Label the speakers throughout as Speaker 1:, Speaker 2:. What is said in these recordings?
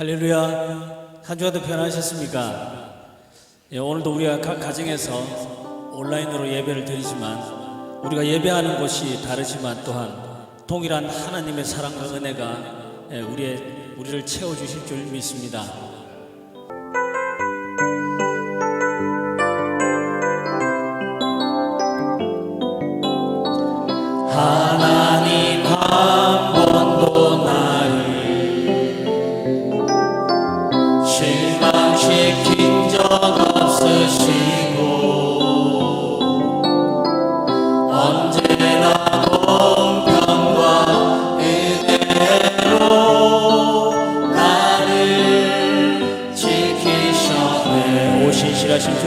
Speaker 1: 할렐루야. 한 주간도 편안하셨습니까? 오늘도 우리가 각 가정에서 온라인으로 예배를 드리지만 우리가 예배하는 곳이 다르지만 또한 동일한 하나님의 사랑과 은혜가 우리를 채워주실 줄 믿습니다. 하나님 한 번도 나를 실망시킨 적 없으시고 언제나 공평과 은혜로 나를 지키셨네. 오신실하신 주,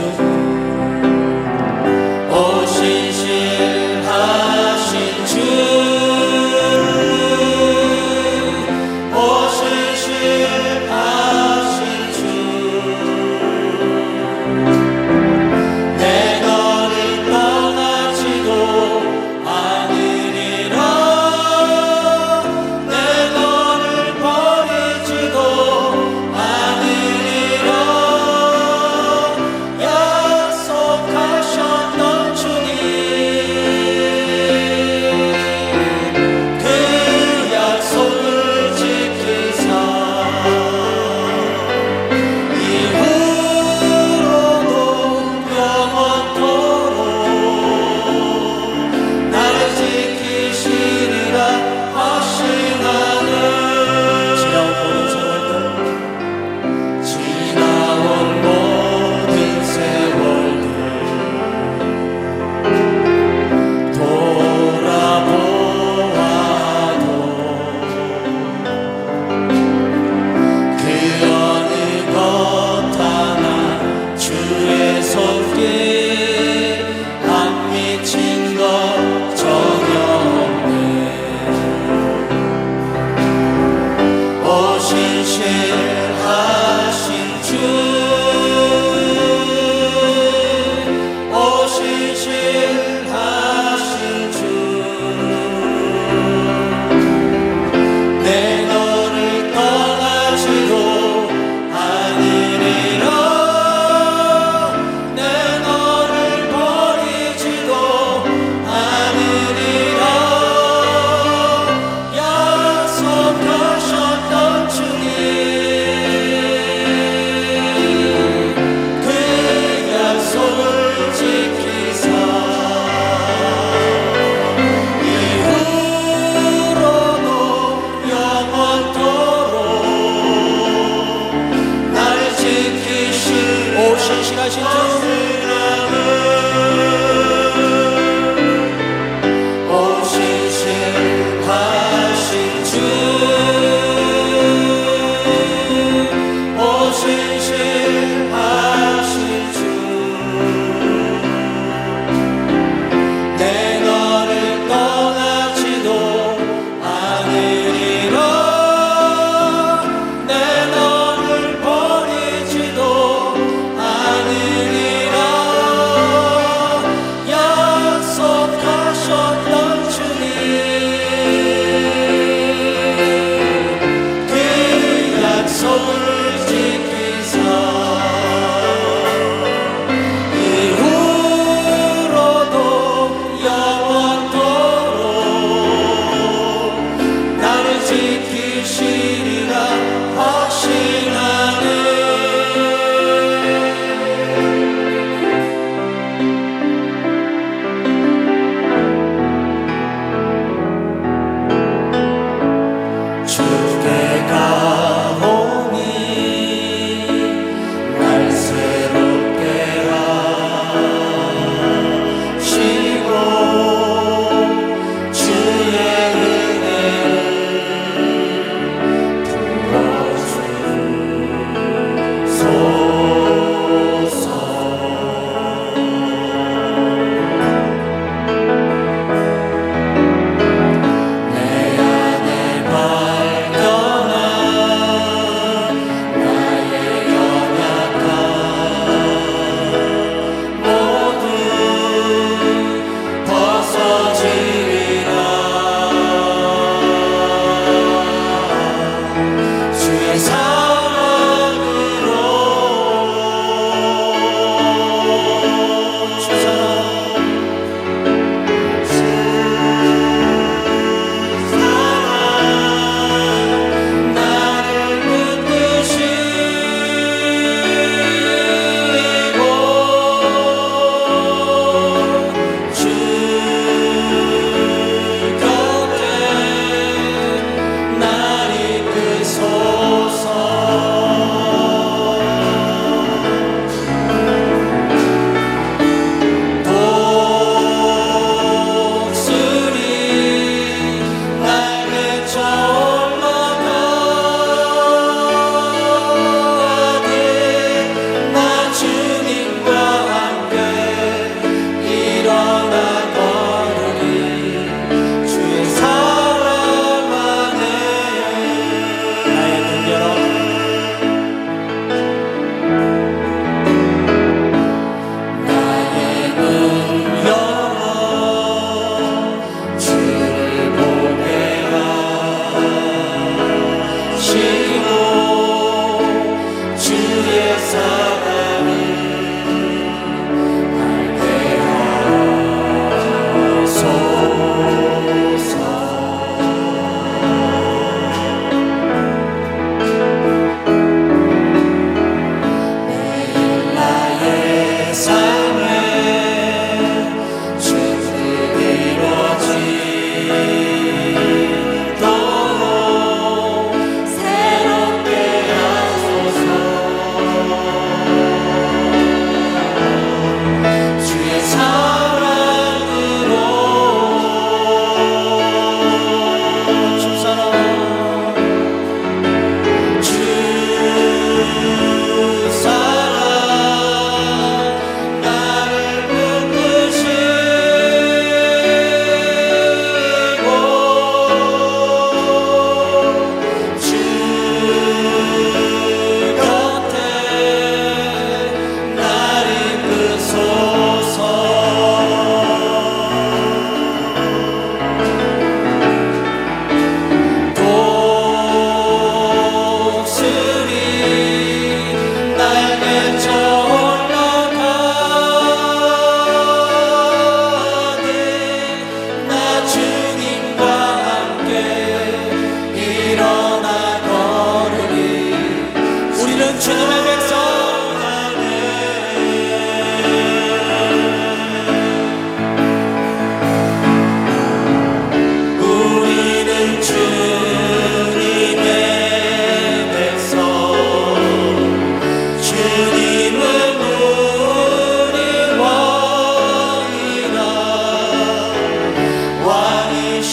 Speaker 1: 오신실하신 주,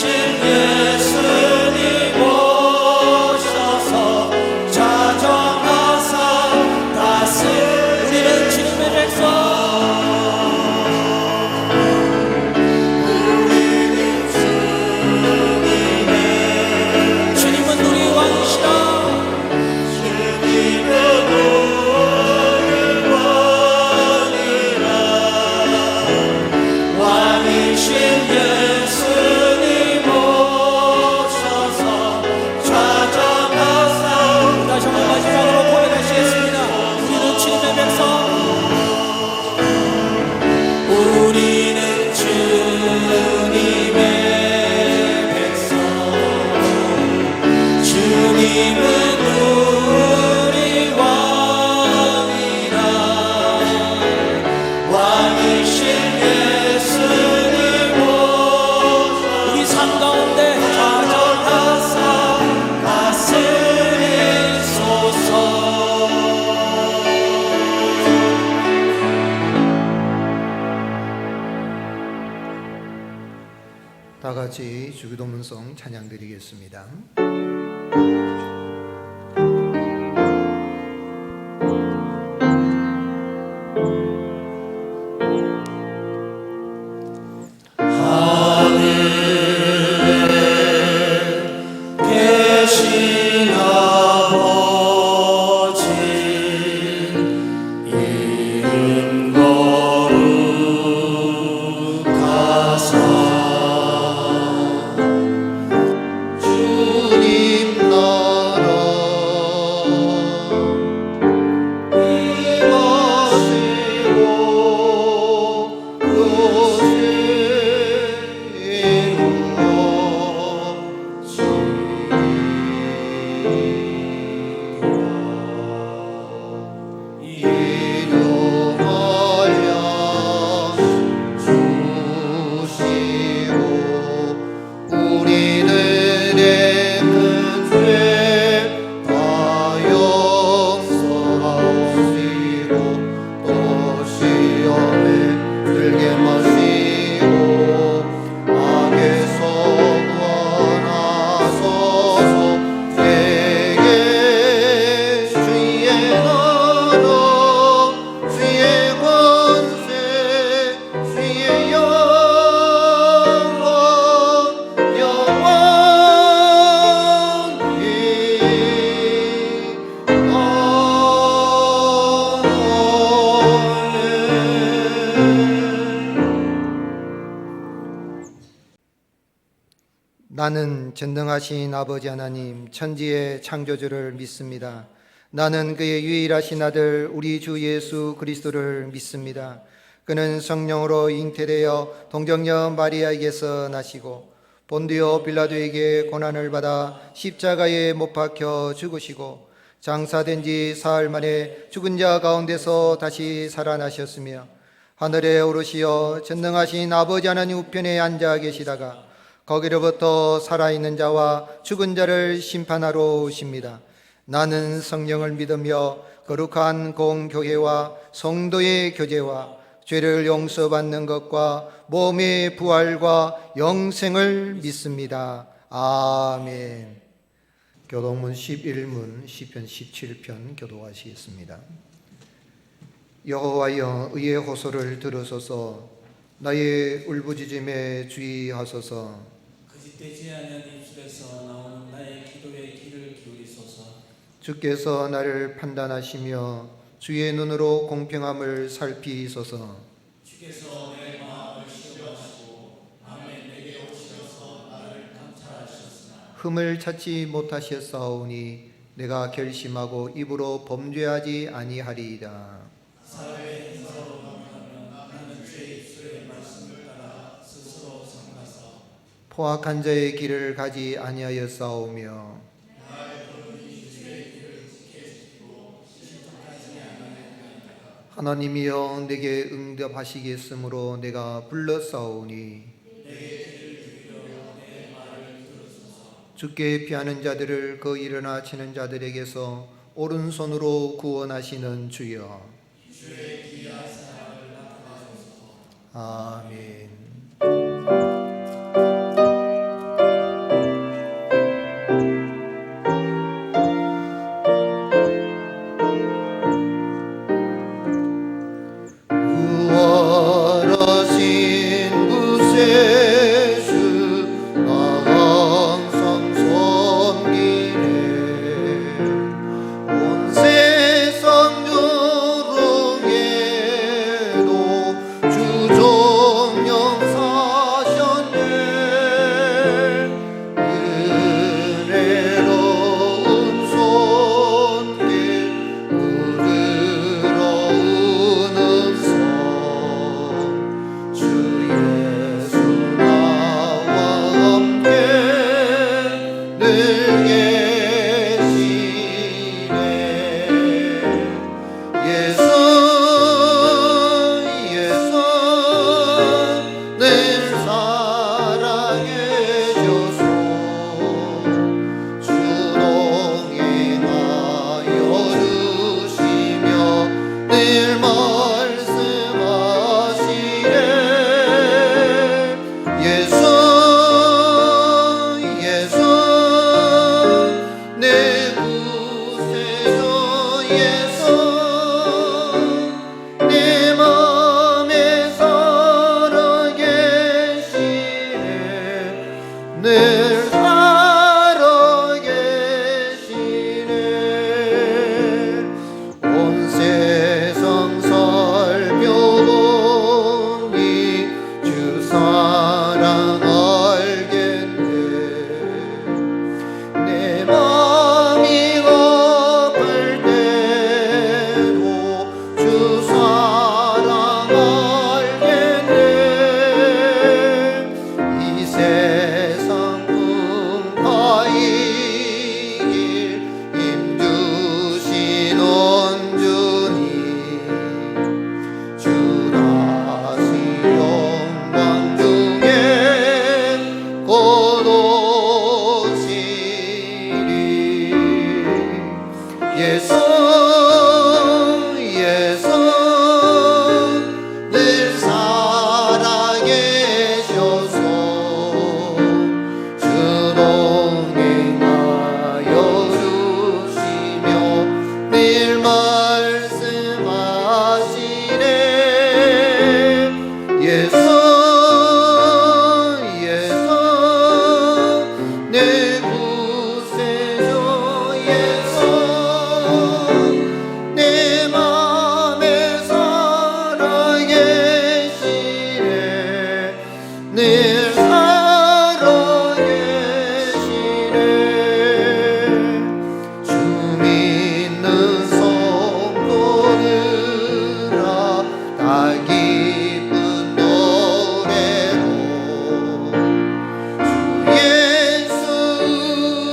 Speaker 1: 예수님 오셔서 자정하사 다스 우리는 주님의 백성 주님은 우리 왕이시라
Speaker 2: 다 같이 주기도문송 찬양 드리겠습니다. 나는 전능하신 아버지 하나님 천지의 창조주를 믿습니다. 나는 그의 유일하신 아들 우리 주 예수 그리스도를 믿습니다. 그는 성령으로 잉태되어 동정녀 마리아에게서 나시고 본디오 빌라도에게 고난을 받아 십자가에 못 박혀 죽으시고 장사된 지 사흘 만에 죽은 자 가운데서 다시 살아나셨으며 하늘에 오르시어 전능하신 아버지 하나님 우편에 앉아 계시다가 거기로부터 살아있는 자와 죽은 자를 심판하러 오십니다. 나는 성령을 믿으며 거룩한 공교회와 성도의 교제와 죄를 용서받는 것과 몸의 부활과 영생을 믿습니다. 아멘. 교동문 11문 시편 17편 교도하시겠습니다. 여호와여 의의 호소를 들으소서. 나의 울부짖음에 주의하소서.
Speaker 1: 거짓되지 않은 입술에서 나오는 나의 기도의 귀를 기울이소서.
Speaker 2: 주께서 나를 판단하시며 주의 눈으로 공평함을 살피소서.
Speaker 1: 주께서 내 마음을 시험하시고 밤에 내게 오셔서 나를 감찰하셨으나
Speaker 2: 흠을 찾지 못하셨사오니 내가 결심하고 입으로 범죄하지 아니하리이다.
Speaker 1: 사회의 행사로 넘어가면 나는 주의 입술의 말씀을 따라 스스로 삼가서
Speaker 2: 포악한 자의 길을 가지 아니하였사오며 하나님이여 내게 응답하시겠으므로 내가 불렀사오니 주께 피하는 자들을 그 일어나 치는 자들에게서 오른손으로 구원하시는 주여. 아멘. 예수 예수 늘 살아계셔서 주 동행하여 주시며 늘 말씀하시네 예수 예수 내 구세주 예수 내 맘에 살아계시네 늘 살아계시네 주 믿는 성도들아 다 기쁜 노래로 예수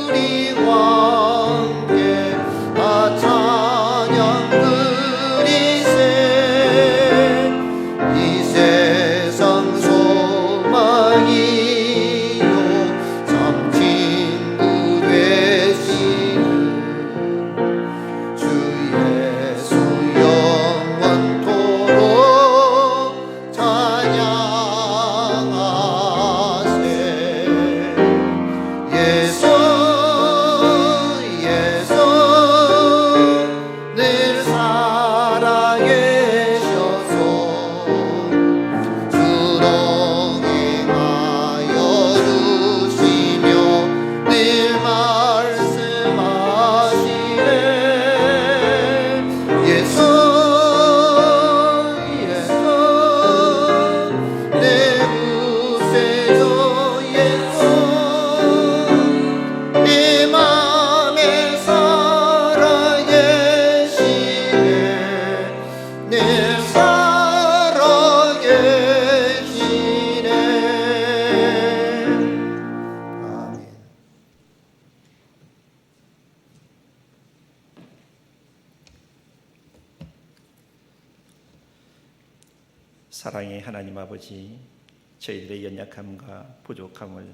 Speaker 2: 우리와 함께 다 찬양 드리세 이 세상 소망이요 참 친구 되시는 주 예수 영원토록 찬양하세 예수 예수 늘 살아계셔서 주 동행하여 주시며 늘 말씀하시네 예수 예수 내 구세주 예수 내 맘에 살아계시네 늘 살아계시네 아멘.
Speaker 3: 사랑의 하나님 아버지, 저희들의 연약함과 부족함을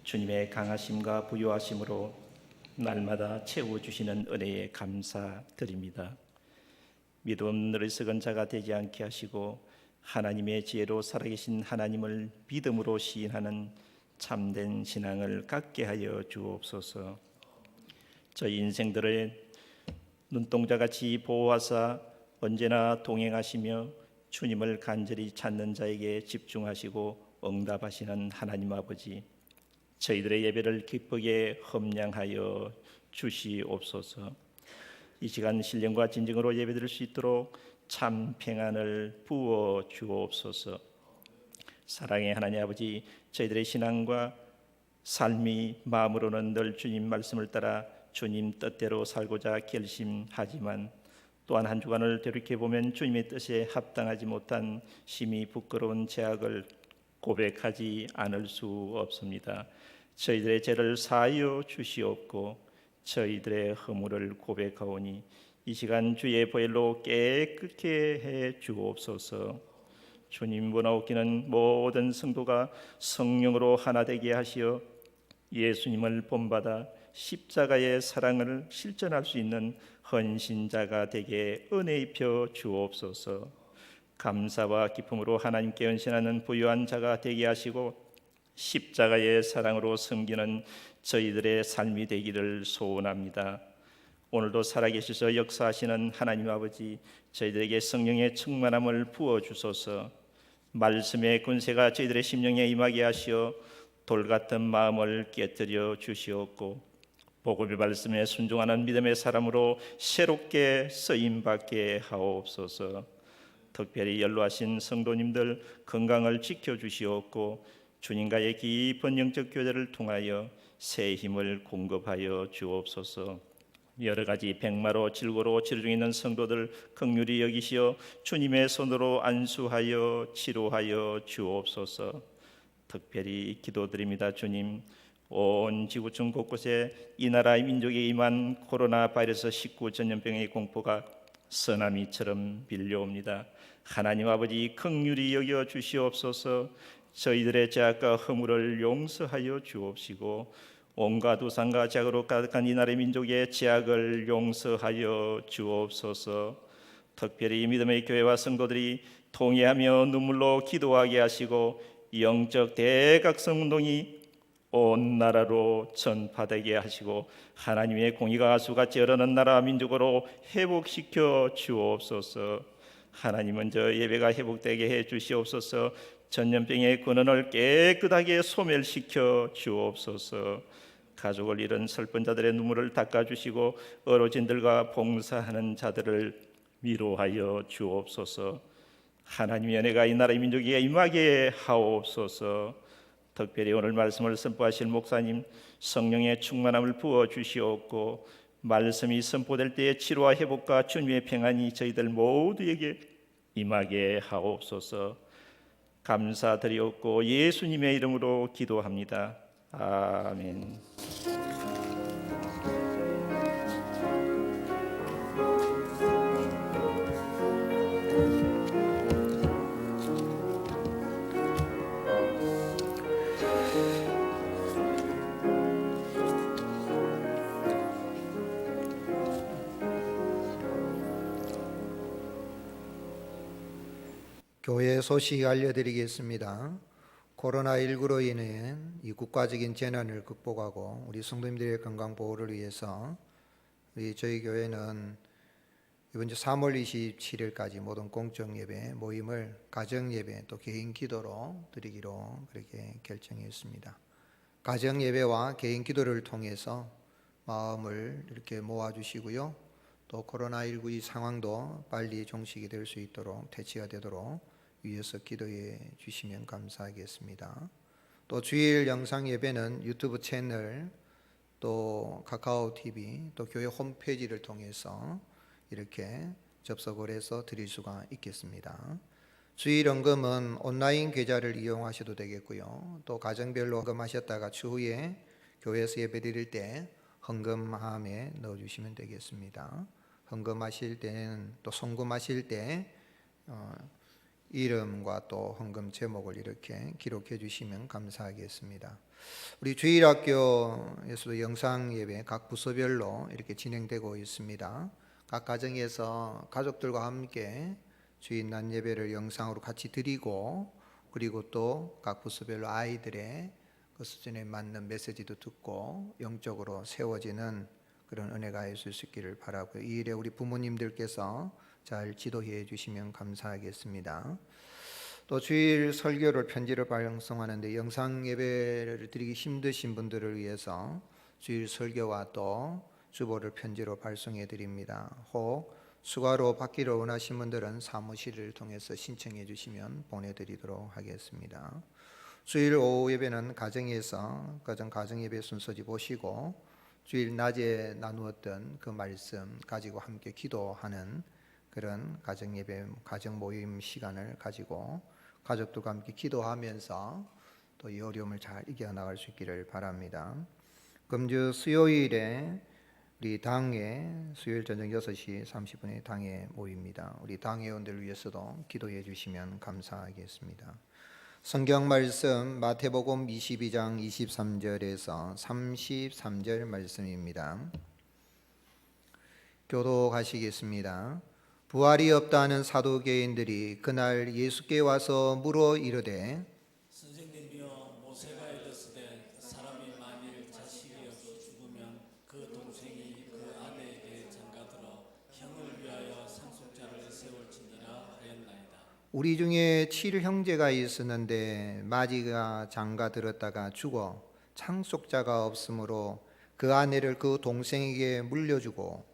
Speaker 3: 주님의 강하심과 부유하심으로 날마다 채워주시는 은혜에 감사드립니다. 믿음 어리석은 자가 되지 않게 하시고 하나님의 지혜로 살아계신 하나님을 믿음으로 시인하는 참된 신앙을 갖게 하여 주옵소서. 저희 인생들을 눈동자같이 보호하사 언제나 동행하시며 주님을 간절히 찾는 자에게 집중하시고 응답하시는 하나님 아버지, 저희들의 예배를 기쁘게 험량하여 주시옵소서. 이 시간 신령과 진정으로 예배드릴 수 있도록 참 평안을 부어 주옵소서. 사랑의 하나님 아버지, 저희들의 신앙과 삶이 마음으로는 늘 주님 말씀을 따라 주님 뜻대로 살고자 결심하지만 또한 한 주간을 되돌이켜보면 주님의 뜻에 합당하지 못한 심히 부끄러운 죄악을 고백하지 않을 수 없습니다. 저희들의 죄를 사하여 주시옵고 저희들의 허물을 고백하오니 이 시간 주의 보혈로 깨끗게 해 주옵소서. 주님 원하옵기는 모든 성도가 성령으로 하나 되게 하시어 예수님을 본받아 십자가의 사랑을 실천할 수 있는 헌신자가 되게 은혜 입혀 주옵소서. 감사와 기쁨으로 하나님께 헌신하는 부유한 자가 되게 하시고 십자가의 사랑으로 섬기는 저희들의 삶이 되기를 소원합니다. 오늘도 살아계셔서 역사하시는 하나님 아버지, 저희들에게 성령의 충만함을 부어주소서. 말씀의 권세가 저희들의 심령에 임하게 하시어 돌같은 마음을 깨뜨려 주시옵고 복음의 말씀에 순종하는 믿음의 사람으로 새롭게 쓰임받게 하옵소서. 특별히 연로하신 성도님들 건강을 지켜주시옵고 주님과의 깊은 영적 교제를 통하여 새 힘을 공급하여 주옵소서. 여러 가지 백마로 질고로 치료 중에 있는 성도들 긍휼히 여기시어 주님의 손으로 안수하여 치료하여 주옵소서. 특별히 기도드립니다. 주님, 온 지구촌 곳곳에 이 나라의 민족에 임한 코로나 바이러스 19 전염병의 공포가 쓰나미처럼 밀려옵니다. 하나님 아버지 긍휼히 여겨 주시옵소서. 저희들의 죄악과 허물을 용서하여 주옵시고 온갖 우상과 제약으로 가득한 이 나라의 민족의 제약을 용서하여 주옵소서. 특별히 믿음의 교회와 성도들이 통회하며 눈물로 기도하게 하시고 영적 대각성 운동이 온 나라로 전파되게 하시고 하나님의 공의가 가수같이 흐르는 나라 민족으로 회복시켜 주옵소서. 하나님 먼저 예배가 회복되게 해 주시옵소서. 전염병의 근원을 깨끗하게 소멸시켜 주옵소서. 가족을 잃은 슬픈 자들의 눈물을 닦아주시고 어르신들과 봉사하는 자들을 위로하여 주옵소서. 하나님의 은혜가 이 나라의 민족에게 임하게 하옵소서. 특별히 오늘 말씀을 선포하실 목사님 성령의 충만함을 부어 주시옵고 말씀이 선포될 때의 치료와 회복과 주님의 평안이 저희들 모두에게 임하게 하옵소서. 감사드리옵고 예수님의 이름으로 기도합니다. 아멘.
Speaker 2: 교회 소식 알려드리겠습니다. 코로나19로 인해 이 국가적인 재난을 극복하고 우리 성도님들의 건강 보호를 위해서 저희 교회는 이번 주 3월 27일까지 모든 공적 예배 모임을 가정 예배 또 개인 기도로 드리기로 그렇게 결정했습니다. 가정 예배와 개인 기도를 통해서 마음을 이렇게 모아주시고요. 또 코로나19 이 상황도 빨리 종식이 될 수 있도록 대치가 되도록 위해서 기도해 주시면 감사하겠습니다. 또 주일 영상 예배는 유튜브 채널 또 카카오 TV 또 교회 홈페이지를 통해서 이렇게 접속을 해서 드릴 수가 있겠습니다. 주일 헌금은 온라인 계좌를 이용하셔도 되겠고요. 또 가정별로 헌금하셨다가 추후에 교회에서 예배 드릴 때 헌금함에 넣어주시면 되겠습니다. 헌금하실 때는 또 송금하실 때 이름과 또 헌금 제목을 이렇게 기록해 주시면 감사하겠습니다. 우리 주일학교에서도 영상 예배 각 부서별로 이렇게 진행되고 있습니다. 각 가정에서 가족들과 함께 주일 낮 예배를 영상으로 같이 드리고 그리고 또 각 부서별로 아이들의 그 수준에 맞는 메시지도 듣고 영적으로 세워지는 그런 은혜가 있을 수 있기를 바라고요. 이 일에 우리 부모님들께서 잘 지도해 주시면 감사하겠습니다. 또 주일 설교를 편지로 발송하는데 영상 예배를 드리기 힘드신 분들을 위해서 주일 설교와 또 주보를 편지로 발송해 드립니다. 혹 수가로 받기를 원하신 분들은 사무실을 통해서 신청해 주시면 보내드리도록 하겠습니다. 주일 오후 예배는 가정에서 가정 예배 순서지 보시고 주일 낮에 나누었던 그 말씀 가지고 함께 기도하는 그런 가정 예배, 가정 모임 시간을 가지고 가족들과 함께 기도하면서 또 이 어려움을 잘 이겨나갈 수 있기를 바랍니다. 금주 수요일에 우리 당회 수요일 저녁 6시 30분에 당회 모입니다. 우리 당회원들을 위해서도 기도해 주시면 감사하겠습니다. 성경 말씀 마태복음 22장 23절에서 33절 말씀입니다. 교독하시겠습니다. 부활이 없다는 사두개인들이 그날 예수께 와서 물어 이르되
Speaker 1: 선생님이여 모세가 이르시되 사람이 만일 자식이 없이 죽으면 그 동생이 그 아내에게 장가들어 형을 위하여 상속자를 세울지니라 하였나이다.
Speaker 2: 우리 중에 7형제가 있었는데 마지가 장가 들었다가 죽어 상속자가 없으므로 그 아내를 그 동생에게 물려주고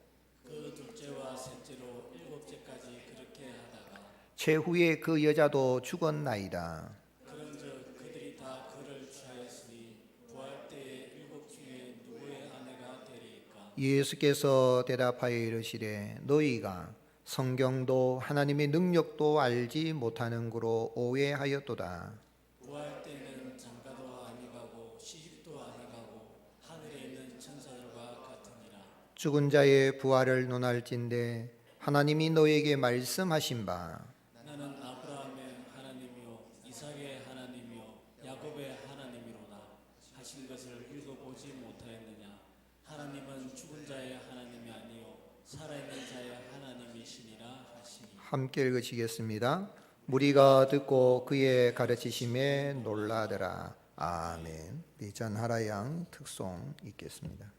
Speaker 1: 그 둘째와 셋째로 7째까지 그렇게 하다가
Speaker 2: 최후에 그 여자도 죽었나이다.
Speaker 1: 그런즉 그들이 다 그를 취하였으니 부활 때에 7중에 누구의 아내가 되리이까?
Speaker 2: 예수께서 대답하여 이르시되 너희가 성경도 하나님의 능력도 알지 못하는 거로 오해하였도다.
Speaker 1: 부활 때는 장가도 아니가고 시집도 아니가고 하늘에 있는 천사들과 같으니라.
Speaker 2: 죽은 자의 부활을 논할진대 하나님이 너에게 말씀하신 바
Speaker 1: 나는 아브라함의 하나님이요 이삭의 하나님이요 야곱의 하나님이로다 하신 것을 읽어보니 보지 못하였느냐? 하나님은 죽은 자의 하나님이 아니요 살아있는 자의 하나님이시니라 하시니.
Speaker 2: 함께 읽으시겠습니다. 무리가 듣고 그의 가르치심에 놀라더라. 아멘. 우리 전하라 양 특송 읽겠습니다.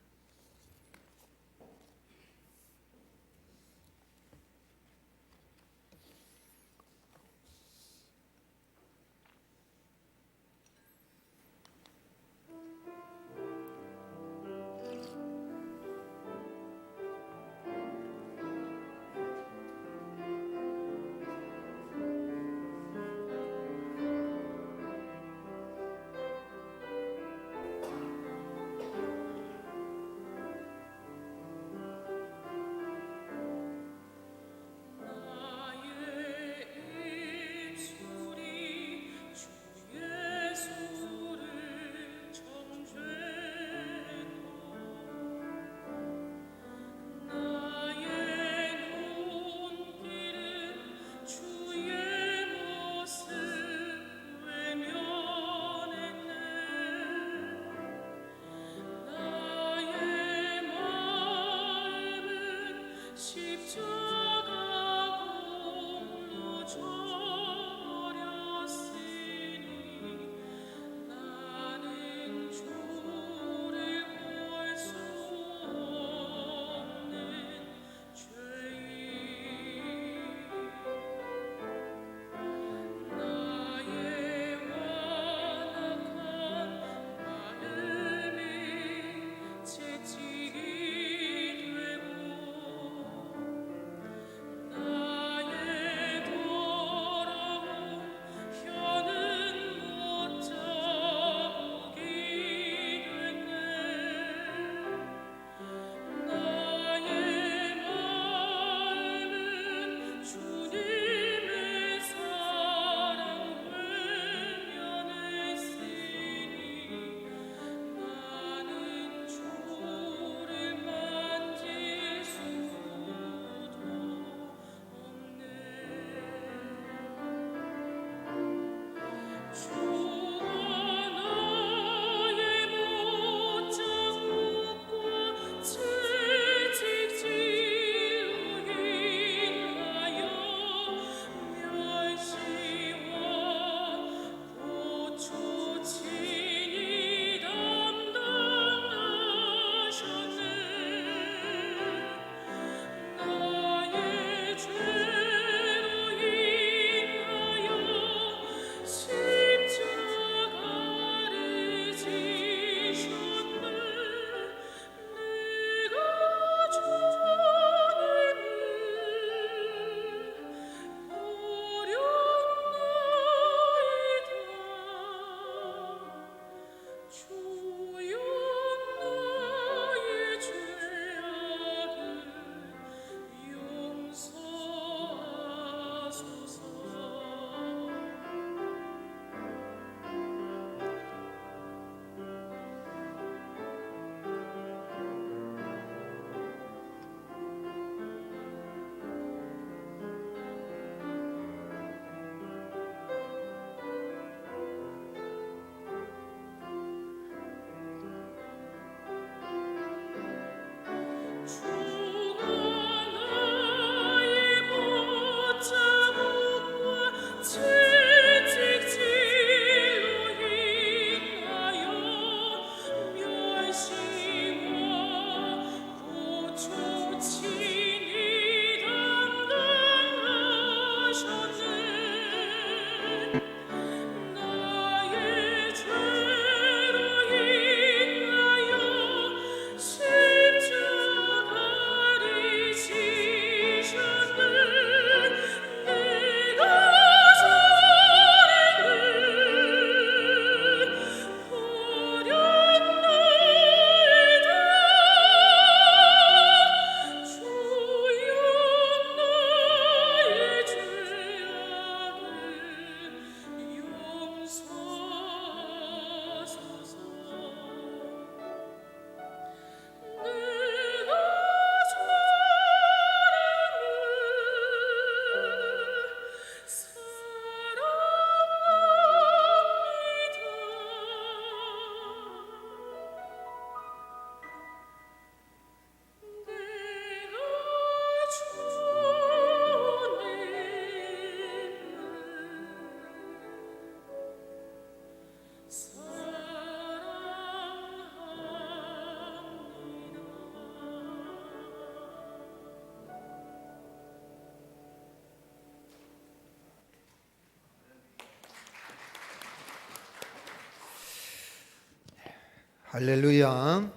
Speaker 2: 할렐루야.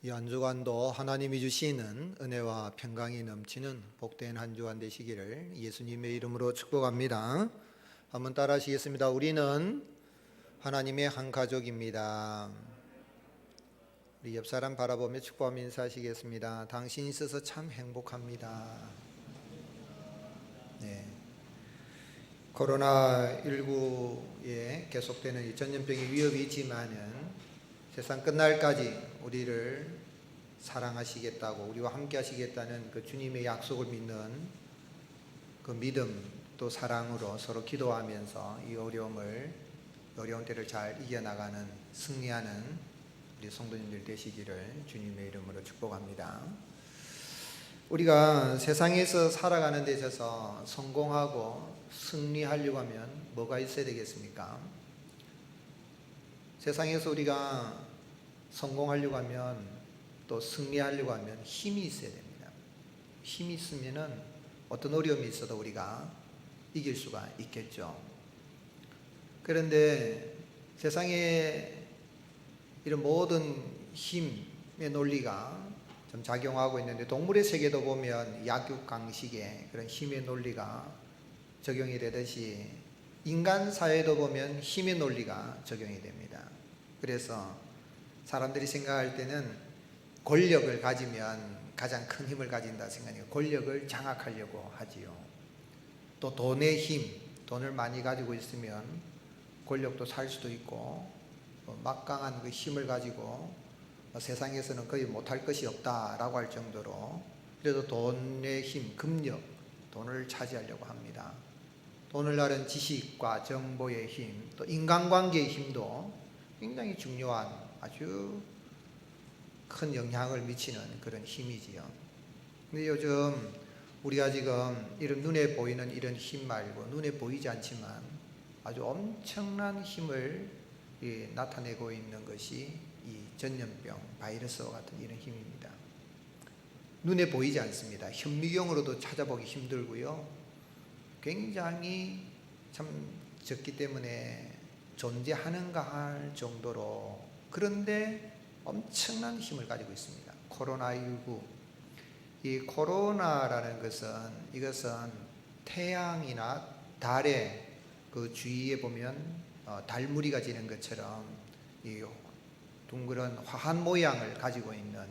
Speaker 2: 이 한 주간도 하나님이 주시는 은혜와 평강이 넘치는 복된 한 주간 되시기를 예수님의 이름으로 축복합니다. 한번 따라 하시겠습니다. 우리는 하나님의 한 가족입니다. 우리 옆 사람 바라보며 축복하며 인사하시겠습니다. 당신이 있어서 참 행복합니다. 네. 코로나19에 계속되는 이 전염병의 위협이 있지만은 세상 끝날까지 우리를 사랑하시겠다고, 우리와 함께 하시겠다는 그 주님의 약속을 믿는 그 믿음 또 사랑으로 서로 기도하면서 이 어려운 때를 잘 이겨나가는, 승리하는 우리 성도님들 되시기를 주님의 이름으로 축복합니다. 우리가 세상에서 살아가는 데 있어서 성공하고 승리하려고 하면 뭐가 있어야 되겠습니까? 세상에서 우리가 성공하려고 하면 또 승리하려고 하면 힘이 있어야 됩니다. 힘이 있으면은 어떤 어려움이 있어도 우리가 이길 수가 있겠죠. 그런데 세상에 이런 모든 힘의 논리가 좀 작용하고 있는데, 동물의 세계도 보면 약육강식의 그런 힘의 논리가 적용이 되듯이 인간 사회도 보면 힘의 논리가 적용이 됩니다. 그래서 사람들이 생각할 때는 권력을 가지면 가장 큰 힘을 가진다 생각해요. 권력을 장악하려고 하지요. 또 돈의 힘, 돈을 많이 가지고 있으면 권력도 살 수도 있고, 막강한 그 힘을 가지고 세상에서는 거의 못할 것이 없다라고 할 정도로, 그래도 돈의 힘, 금력, 돈을 차지하려고 합니다. 돈을 나른 지식과 정보의 힘, 또 인간관계의 힘도 굉장히 중요한 아주 큰 영향을 미치는 그런 힘이지요. 근데 요즘 우리가 지금 이런 눈에 보이는 이런 힘 말고, 눈에 보이지 않지만 아주 엄청난 힘을 나타내고 있는 것이 이 전염병, 바이러스와 같은 이런 힘입니다. 눈에 보이지 않습니다. 현미경으로도 찾아보기 힘들고요. 굉장히 참 적기 때문에 존재하는가 할 정도로, 그런데 엄청난 힘을 가지고 있습니다. 코로나19. 이 코로나라는 이것은 태양이나 달의 그 주위에 보면 달무리가 지는 것처럼 이 둥그런 화한 모양을 가지고 있는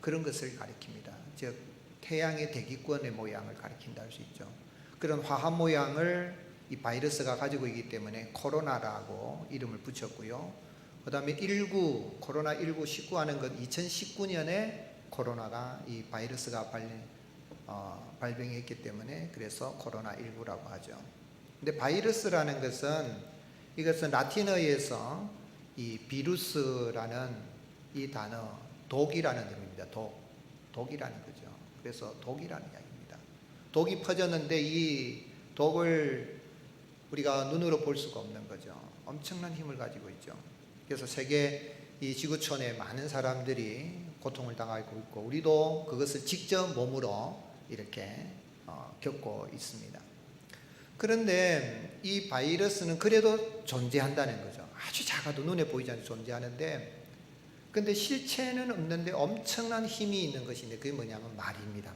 Speaker 2: 그런 것을 가리킵니다. 즉 태양의 대기권의 모양을 가리킨다 할 수 있죠. 그런 화한 모양을 이 바이러스가 가지고 있기 때문에 코로나라고 이름을 붙였고요. 그 다음에 코로나19 19하는 건 2019년에 코로나가, 이 바이러스가 발병했기 때문에 그래서 코로나19라고 하죠. 근데 바이러스라는 이것은 라틴어에서 이 비루스라는 이 단어, 독이라는 의미입니다. 독이라는 거죠. 그래서 독이라는 이야기입니다. 독이 퍼졌는데 이 독을 우리가 눈으로 볼 수가 없는 거죠. 엄청난 힘을 가지고 있죠. 그래서 세계 이 지구촌에 많은 사람들이 고통을 당하고 있고, 우리도 그것을 직접 몸으로 이렇게 겪고 있습니다. 그런데 이 바이러스는 그래도 존재한다는 거죠. 아주 작아도 눈에 보이지 않게 존재하는데, 근데 실체는 없는데 엄청난 힘이 있는 것인데, 그게 뭐냐면 말입니다.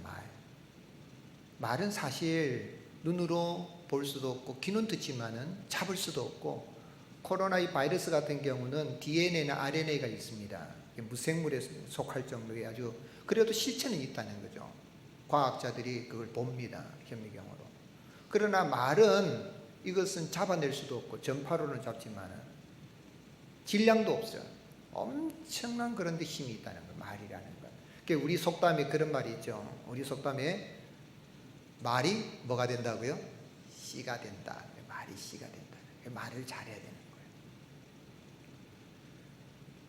Speaker 2: 말은 사실 눈으로 볼 수도 없고 귀는 듣지만은 잡을 수도 없고, 코로나 이 바이러스 같은 경우는 DNA나 RNA가 있습니다. 무생물에 속할 정도의 아주, 그래도 실체는 있다는 거죠. 과학자들이 그걸 봅니다. 현미경으로. 그러나 말은 이것은 잡아낼 수도 없고 전파로는 잡지만은 질량도 없어요. 엄청난 그런데 힘이 있다는 거, 말이라는 거. 그러니까 우리 속담에 그런 말이 있죠. 우리 속담에 말이 뭐가 된다고요? 씨가 된다. 말이 씨가 된다. 말을 잘해야 되는 거예요.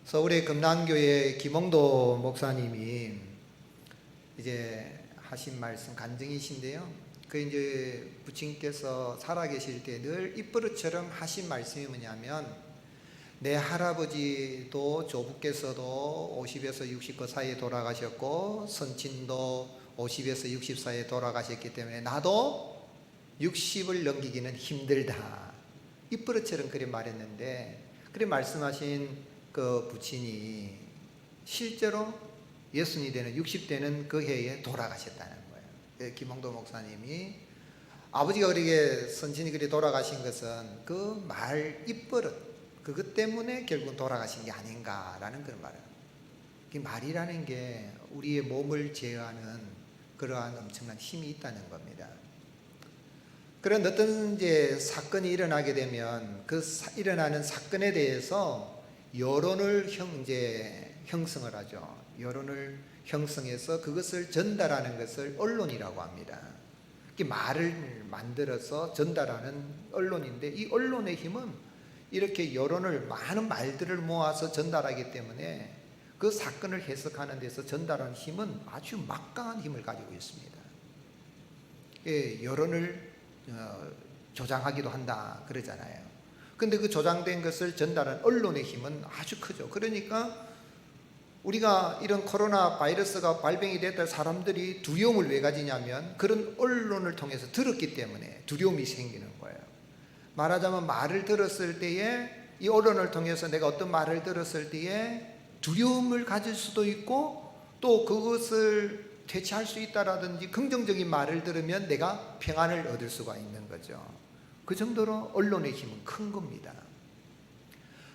Speaker 2: 서울의 금남교회 김홍도 목사님이 이제 하신 말씀 간증이신데요. 그 이제 부친께서 살아계실 때 늘 입버릇처럼 하신 말씀이 뭐냐면, 내 할아버지도 조부께서도 50에서 60그 사이에 돌아가셨고, 선친도 50에서 60 사이에 돌아가셨기 때문에 나도 60을 넘기기는 힘들다. 입버릇처럼 그래 말했는데, 그래 말씀하신 그 부친이 실제로 예순이 되는 60대는 그 해에 돌아가셨다는 거예요. 김홍도 목사님이 아버지가 그렇게 선친이 그리 돌아가신 것은 그 말 입버릇 그것 때문에 결국 돌아가신 게 아닌가라는 그런 말을. 그 말이라는 게 우리의 몸을 제어하는 그러한 엄청난 힘이 있다는 겁니다. 그런 어떤 이제 사건이 일어나게 되면 그 일어나는 사건에 대해서 여론을 형성을 하죠. 여론을 형성해서 그것을 전달하는 것을 언론이라고 합니다. 말을 만들어서 전달하는 언론인데 이 언론의 힘은 이렇게 여론을 많은 말들을 모아서 전달하기 때문에 그 사건을 해석하는 데서 전달하는 힘은 아주 막강한 힘을 가지고 있습니다. 여론을 조장하기도 한다 그러잖아요. 근데 그 조장된 것을 전달하는 언론의 힘은 아주 크죠. 그러니까 우리가 이런 코로나 바이러스가 발병이 됐다 사람들이 두려움을 왜 가지냐면 그런 언론을 통해서 들었기 때문에 두려움이 생기는 거예요. 말하자면 말을 들었을 때에 이 언론을 통해서 내가 어떤 말을 들었을 때에 두려움을 가질 수도 있고 또 그것을 퇴치할 수 있다라든지 긍정적인 말을 들으면 내가 평안을 얻을 수가 있는 거죠. 그 정도로 언론의 힘은 큰 겁니다.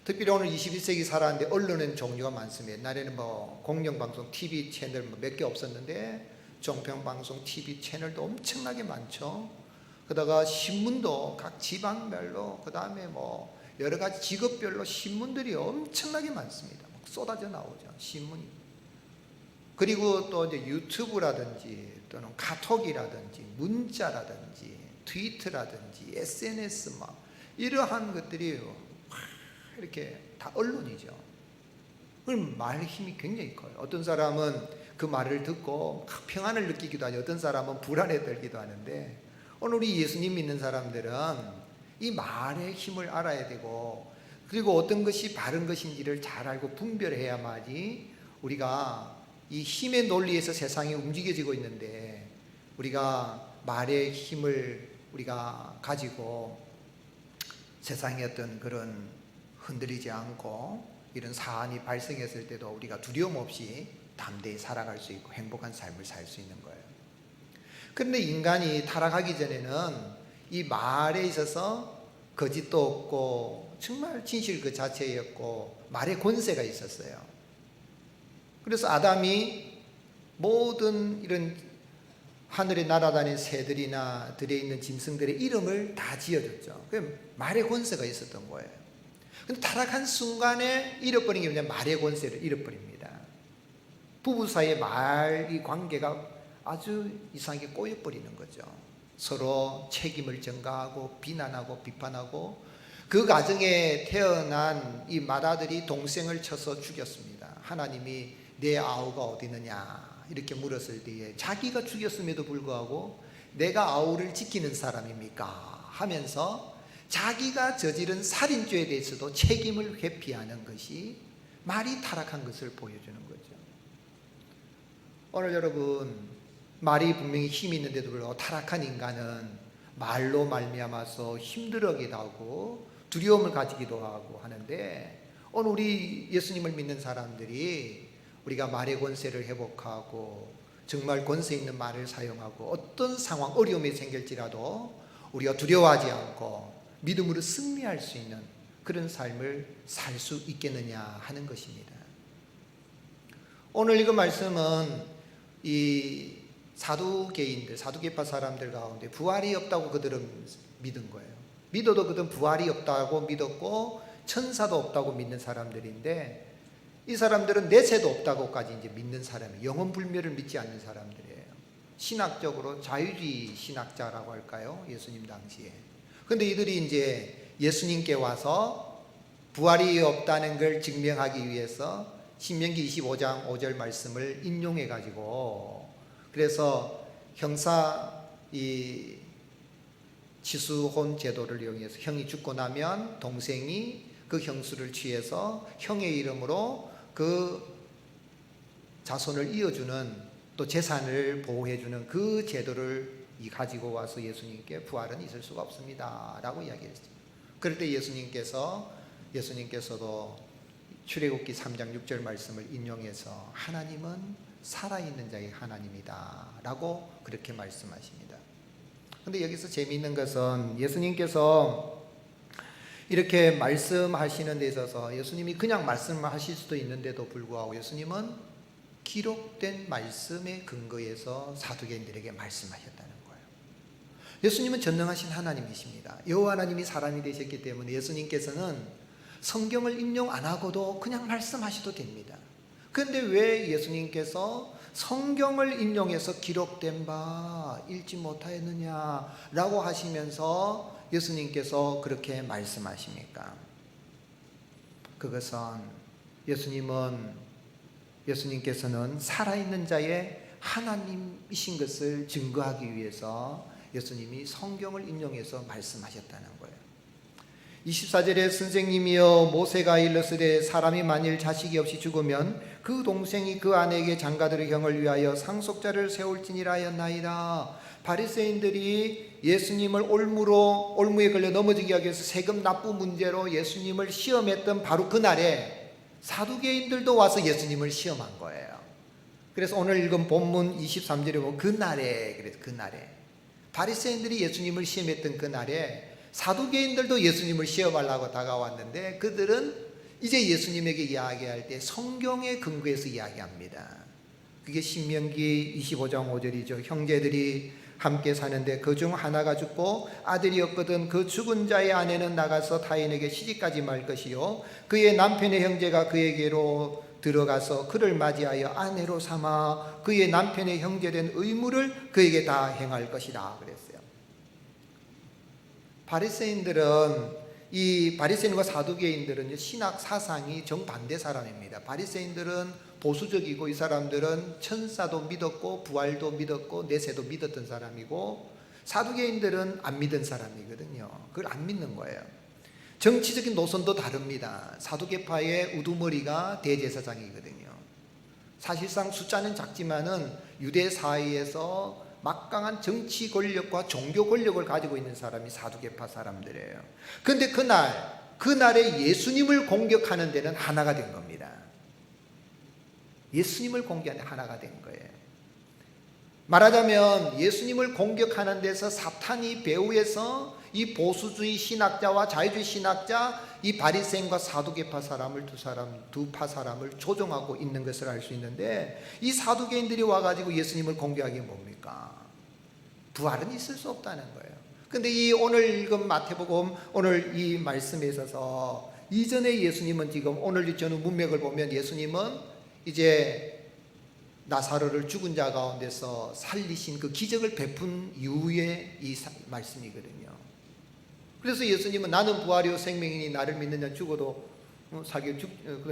Speaker 2: 특별히 오늘 21세기 살았는데 언론은 종류가 많습니다. 옛날에는 뭐 공영방송 TV 채널 몇 개 없었는데 종편방송 TV 채널도 엄청나게 많죠. 그러다가 신문도 각 지방별로 그 다음에 뭐 여러 가지 직업별로 신문들이 엄청나게 많습니다. 막 쏟아져 나오죠. 신문이. 그리고 또 이제 유튜브라든지 또는 카톡이라든지 문자라든지 트위터라든지 SNS 막 이러한 것들이 이렇게 다 언론이죠. 그럼 말의 힘이 굉장히 커요. 어떤 사람은 그 말을 듣고 평안을 느끼기도 하죠. 어떤 사람은 불안에 떨기도 하는데 오늘 우리 예수님 믿는 사람들은 이 말의 힘을 알아야 되고 그리고 어떤 것이 바른 것인지를 잘 알고 분별해야만이 우리가 이 힘의 논리에서 세상이 움직여지고 있는데 우리가 말의 힘을 우리가 가지고 세상의 어떤 그런 흔들리지 않고 이런 사안이 발생했을 때도 우리가 두려움 없이 담대히 살아갈 수 있고 행복한 삶을 살 수 있는 거예요. 그런데 인간이 타락하기 전에는 이 말에 있어서 거짓도 없고 정말 진실 그 자체였고 말의 권세가 있었어요. 그래서 아담이 모든 이런 하늘에 날아다니는 새들이나 들에 있는 짐승들의 이름을 다 지어줬죠. 그 말의 권세가 있었던 거예요. 근데 타락한 순간에 잃어버린 게 뭐냐면 말의 권세를 잃어버립니다. 부부 사이의 말의 관계가 아주 이상하게 꼬여버리는 거죠. 서로 책임을 전가하고 비난하고 비판하고 그 가정에 태어난 이 맏아들이 동생을 쳐서 죽였습니다. 하나님이 내 아우가 어디 있느냐 이렇게 물었을 때에 자기가 죽였음에도 불구하고 내가 아우를 지키는 사람입니까 하면서 자기가 저지른 살인죄에 대해서도 책임을 회피하는 것이 말이 타락한 것을 보여주는 거죠. 오늘 여러분 말이 분명히 힘이 있는데도 불구하고 타락한 인간은 말로 말미암아서 힘들어하기도 하고 두려움을 가지기도 하고 하는데 오늘 우리 예수님을 믿는 사람들이 우리가 말의 권세를 회복하고 정말 권세 있는 말을 사용하고 어떤 상황 어려움이 생길지라도 우리가 두려워하지 않고 믿음으로 승리할 수 있는 그런 삶을 살 수 있겠느냐 하는 것입니다. 오늘 이거 말씀은 이 사두개인들, 사두개파 사람들 가운데 부활이 없다고 그들은 믿은 거예요. 믿어도 그들은 부활이 없다고 믿었고 천사도 없다고 믿는 사람들인데 이 사람들은 내세도 없다고까지 이제 믿는 사람이에요. 영원 불멸을 믿지 않는 사람들이에요. 신학적으로 자유주의 신학자라고 할까요? 예수님 당시에. 근데 이들이 이제 예수님께 와서 부활이 없다는 걸 증명하기 위해서 신명기 25장 5절 말씀을 인용해 가지고 그래서 형사 이 치수혼 제도를 이용해서 형이 죽고 나면 동생이 그 형수를 취해서 형의 이름으로 그 자손을 이어주는 또 재산을 보호해주는 그 제도를 가지고 와서 예수님께 부활은 있을 수가 없습니다 라고 이야기했죠. 그럴 때 예수님께서도 출애굽기 3장 6절 말씀을 인용해서 하나님은 살아있는 자의 하나님이다 라고 그렇게 말씀하십니다. 그런데 여기서 재미있는 것은 예수님께서 이렇게 말씀하시는 데 있어서 예수님이 그냥 말씀하실 수도 있는데도 불구하고 예수님은 기록된 말씀에 근거해서 사두개인들에게 말씀하셨다는 거예요. 예수님은 전능하신 하나님이십니다. 여호와 하나님이 사람이 되셨기 때문에 예수님께서는 성경을 인용 안 하고도 그냥 말씀하셔도 됩니다. 그런데 왜 예수님께서 성경을 인용해서 기록된 바 읽지 못하였느냐라고 하시면서 예수님께서 그렇게 말씀하십니까? 그것은 예수님께서는 살아있는 자의 하나님이신 것을 증거하기 위해서 예수님이 성경을 인용해서 말씀하셨다는 거예요. 24절에 선생님이여 모세가 일렀으되 사람이 만일 자식이 없이 죽으면 그 동생이 그 아내에게 장가들의 형을 위하여 상속자를 세울지니라 하였나이다. 바리새인들이 예수님을 올무에 걸려 넘어지게 하기 위해서 세금 납부 문제로 예수님을 시험했던 바로 그날에 사두개인들도 와서 예수님을 시험한 거예요. 그래서 오늘 읽은 본문 23절에 보면 그날에 바리새인들이 예수님을 시험했던 그날에 사두개인들도 예수님을 시험하려고 다가왔는데 그들은 이제 예수님에게 이야기할 때 성경에 근거해서 이야기합니다. 그게 신명기 25장 5절이죠. 형제들이 함께 사는데 그중 하나가 죽고 아들이 없거든 그 죽은 자의 아내는 나가서 타인에게 시집가지 말 것이요 그의 남편의 형제가 그에게로 들어가서 그를 맞이하여 아내로 삼아 그의 남편의 형제된 의무를 그에게 다 행할 것이다 그랬어요. 바리새인과 사두개인들은 신학 사상이 정반대 사람입니다. 바리새인들은 보수적이고 이 사람들은 천사도 믿었고 부활도 믿었고 내세도 믿었던 사람이고 사두개인들은 안 믿은 사람이거든요. 그걸 안 믿는 거예요. 정치적인 노선도 다릅니다. 사두개파의 우두머리가 대제사장이거든요. 사실상 숫자는 작지만은 유대 사이에서 막강한 정치 권력과 종교 권력을 가지고 있는 사람이 사두개파 사람들이에요. 그런데 그날에 예수님을 공격하는 데는 하나가 된 겁니다. 예수님을 공격하는 데 하나가 된 거예요. 말하자면 예수님을 공격하는 데서 사탄이 배후에서 이 보수주의 신학자와 자유주의 신학자, 이 바리새인과 사두개파 사람을 두 파 사람을 조종하고 있는 것을 알 수 있는데 이 사두개인들이 와가지고 예수님을 공격하기 뭡니까? 부활은 있을 수 없다는 거예요. 근데 이 오늘 읽은 마태복음 오늘 이 말씀에 있어서 이전에 예수님은 지금 오늘 저는 문맥을 보면 예수님은 이제 나사로를 죽은 자 가운데서 살리신 그 기적을 베푼 이후의 이 말씀이거든요. 그래서 예수님은 나는 부활이요 생명이니 나를 믿는 자 죽어도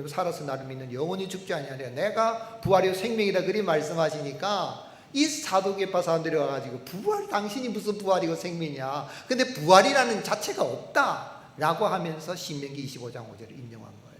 Speaker 2: 살아서 나를 믿는 영원히 죽지 아니하리라. 내가 부활이요 생명이다 그리 말씀하시니까 이 사두개파 사람들이 와가지고 부활 당신이 무슨 부활이고 생명이냐. 근데 부활이라는 자체가 없다라고 하면서 신명기 25장 5절을 인용한 거예요.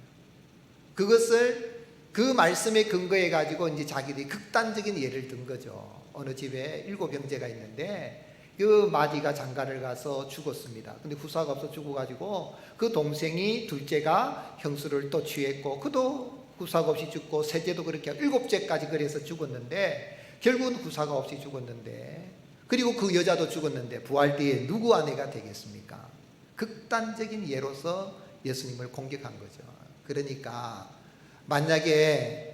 Speaker 2: 그것을 그 말씀에 근거해 가지고 이제 자기들이 극단적인 예를 든 거죠. 어느 집에 7 형제가 있는데 그 마디가 장가를 가서 죽었습니다. 근데 후사가 없어 죽어가지고 그 동생이 둘째가 형수를 또 취했고 그도 후사가 없이 죽고 셋째도 그렇게 7째까지 그래서 죽었는데 결국은 후사가 없이 죽었는데 그리고 그 여자도 죽었는데 부활 뒤에 누구 아내가 되겠습니까? 극단적인 예로서 예수님을 공격한 거죠. 그러니까 만약에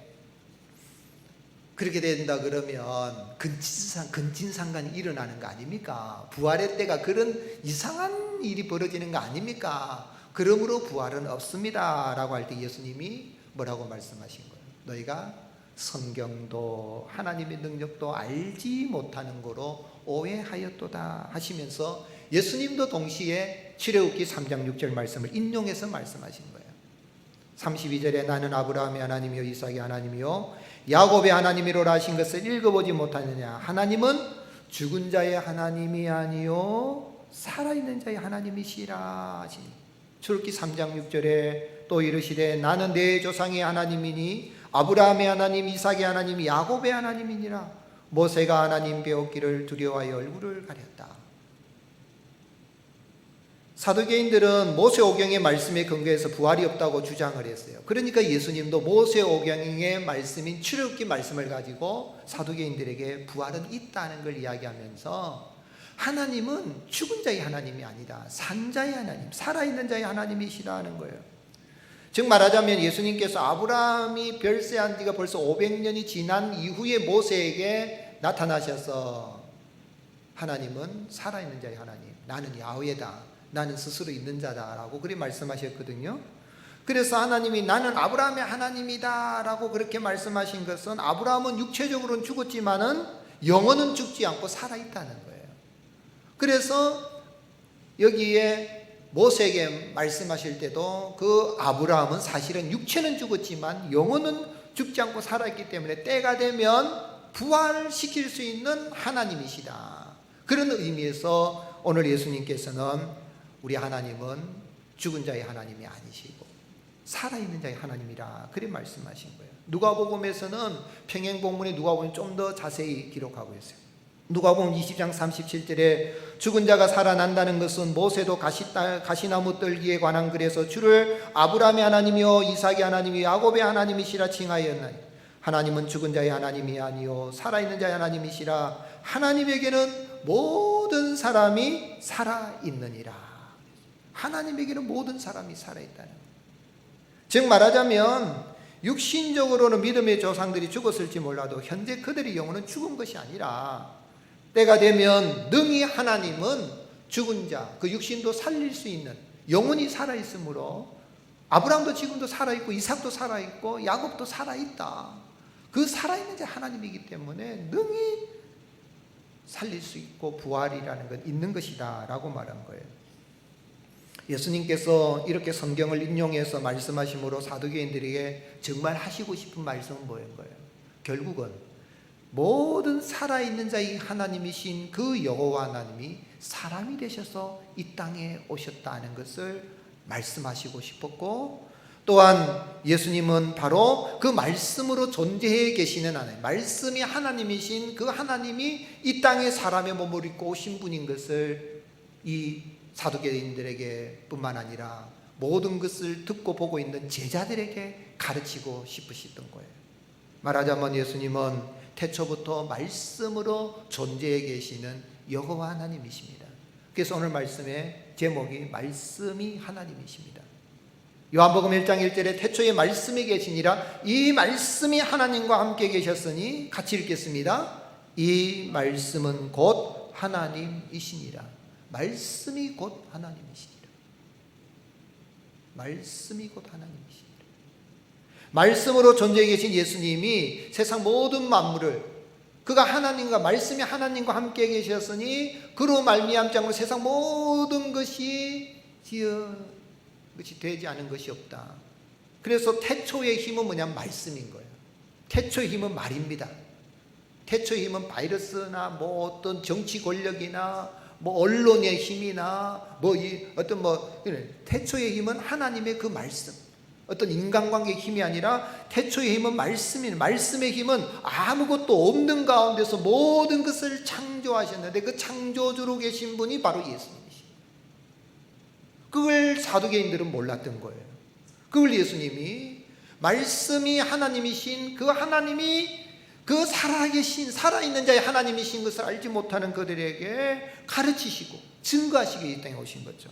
Speaker 2: 그렇게 된다 그러면 근친상간이 일어나는 거 아닙니까? 부활의 때가 그런 이상한 일이 벌어지는 거 아닙니까? 그러므로 부활은 없습니다 라고 할 때 예수님이 뭐라고 말씀하신 거예요? 너희가 성경도 하나님의 능력도 알지 못하는 거로 오해하였도다 하시면서 예수님도 동시에 출애굽기 3장 6절 말씀을 인용해서 말씀하신 거예요. 32절에 나는 아브라함의 하나님이요 이삭의 하나님이요 야곱의 하나님이로라 하신 것을 읽어보지 못하느냐. 하나님은 죽은 자의 하나님이 아니요 살아있는 자의 하나님이시라 하시니. 출애굽기 3장 6절에 또 이르시되 나는 내 조상의 하나님이니 아브라함의 하나님 이삭의 하나님 야곱의 하나님이니라. 모세가 하나님 배웠기를 두려워하여 얼굴을 가렸다. 사두개인들은 모세오경의 말씀에 근거해서 부활이 없다고 주장을 했어요. 그러니까 예수님도 모세오경의 말씀인 출애굽기 말씀을 가지고 사두개인들에게 부활은 있다는 걸 이야기하면서 하나님은 죽은 자의 하나님이 아니다, 산 자의 하나님, 살아있는 자의 하나님이시라는 거예요. 즉 말하자면 예수님께서 아브라함이 별세한 지가 벌써 500년이 지난 이후에 모세에게 나타나셔서 하나님은 살아있는 자의 하나님, 나는 야훼다, 나는 스스로 있는 자다라고 그렇게 말씀하셨거든요. 그래서 하나님이 나는 아브라함의 하나님이다 라고 그렇게 말씀하신 것은 아브라함은 육체적으로는 죽었지만은 영혼은 죽지 않고 살아있다는 거예요. 그래서 여기에 모세에게 말씀하실 때도 그 아브라함은 사실은 육체는 죽었지만 영혼은 죽지 않고 살아있기 때문에 때가 되면 부활시킬 수 있는 하나님이시다. 그런 의미에서 오늘 예수님께서는 우리 하나님은 죽은 자의 하나님이 아니시고 살아있는 자의 하나님이라 그렇게 말씀하신 거예요. 누가복음에서는 평행본문에 누가복음이 좀 더 자세히 기록하고 있어요. 누가복음 20장 37절에 죽은 자가 살아난다는 것은 모세도 가시나무 떨기에 관한 글에서 주를 아브라함의 하나님이요 이삭의 하나님이요 야곱의 하나님이시라 칭하였나니 하나님은 죽은 자의 하나님이 아니요 살아있는 자의 하나님이시라 하나님에게는 모든 사람이 살아있느니라. 하나님에게는 모든 사람이 살아있다는, 즉 말하자면 육신적으로는 믿음의 조상들이 죽었을지 몰라도 현재 그들의 영혼은 죽은 것이 아니라 때가 되면 능히 하나님은 죽은 자, 그 육신도 살릴 수 있는 영혼이 살아있으므로 아브라함도 지금도 살아있고 이삭도 살아있고 야곱도 살아있다. 그 살아있는 자 하나님이기 때문에 능히 살릴 수 있고 부활이라는 건 있는 것이다 라고 말한 거예요. 예수님께서 이렇게 성경을 인용해서 말씀하심으로 사두개인들에게 정말 하시고 싶은 말씀은 뭐인 거예요? 결국은 모든 살아있는 자의 하나님이신 그 여호와 하나님이 사람이 되셔서 이 땅에 오셨다는 것을 말씀하시고 싶었고, 또한 예수님은 바로 그 말씀으로 존재해 계시는 하나님, 말씀이 하나님이신 그 하나님이 이 땅에 사람의 몸을 입고 오신 분인 것을 이 사두개인들에게 뿐만 아니라 모든 것을 듣고 보고 있는 제자들에게 가르치고 싶으셨던 거예요. 말하자면 예수님은 태초부터 말씀으로 존재해 계시는 여호와 하나님이십니다. 그래서 오늘 말씀의 제목이 말씀이 하나님이십니다. 요한복음 1장 1절에 태초에 말씀이 계시니라 이 말씀이 하나님과 함께 계셨으니, 같이 읽겠습니다. 이 말씀은 곧 하나님이시니라. 말씀이 곧 하나님이시니라. 말씀이 곧 하나님이시니라. 말씀으로 존재해 계신 예수님이 세상 모든 만물을, 그가 하나님과 말씀이 하나님과 함께 계셨으니 그로 말미암지 세상 모든 것이 되지 않은 것이 없다. 그래서 태초의 힘은 뭐냐면 말씀인 거예요. 태초의 힘은 말입니다. 태초의 힘은 바이러스나 뭐 어떤 정치 권력이나 뭐 언론의 힘이나 태초의 힘은 하나님의 그 말씀, 어떤 인간관계의 힘이 아니라 태초의 힘은 말씀인, 말씀의 힘은 아무것도 없는 가운데서 모든 것을 창조하셨는데 그 창조주로 계신 분이 바로 예수님이십니다. 그걸 사두개인들은 몰랐던 거예요. 그걸 예수님이 말씀이 하나님이신 그 하나님이 그 살아계신 살아있는 자의 하나님이신 것을 알지 못하는 그들에게 가르치시고 증거하시기 이 땅에 오신 거죠.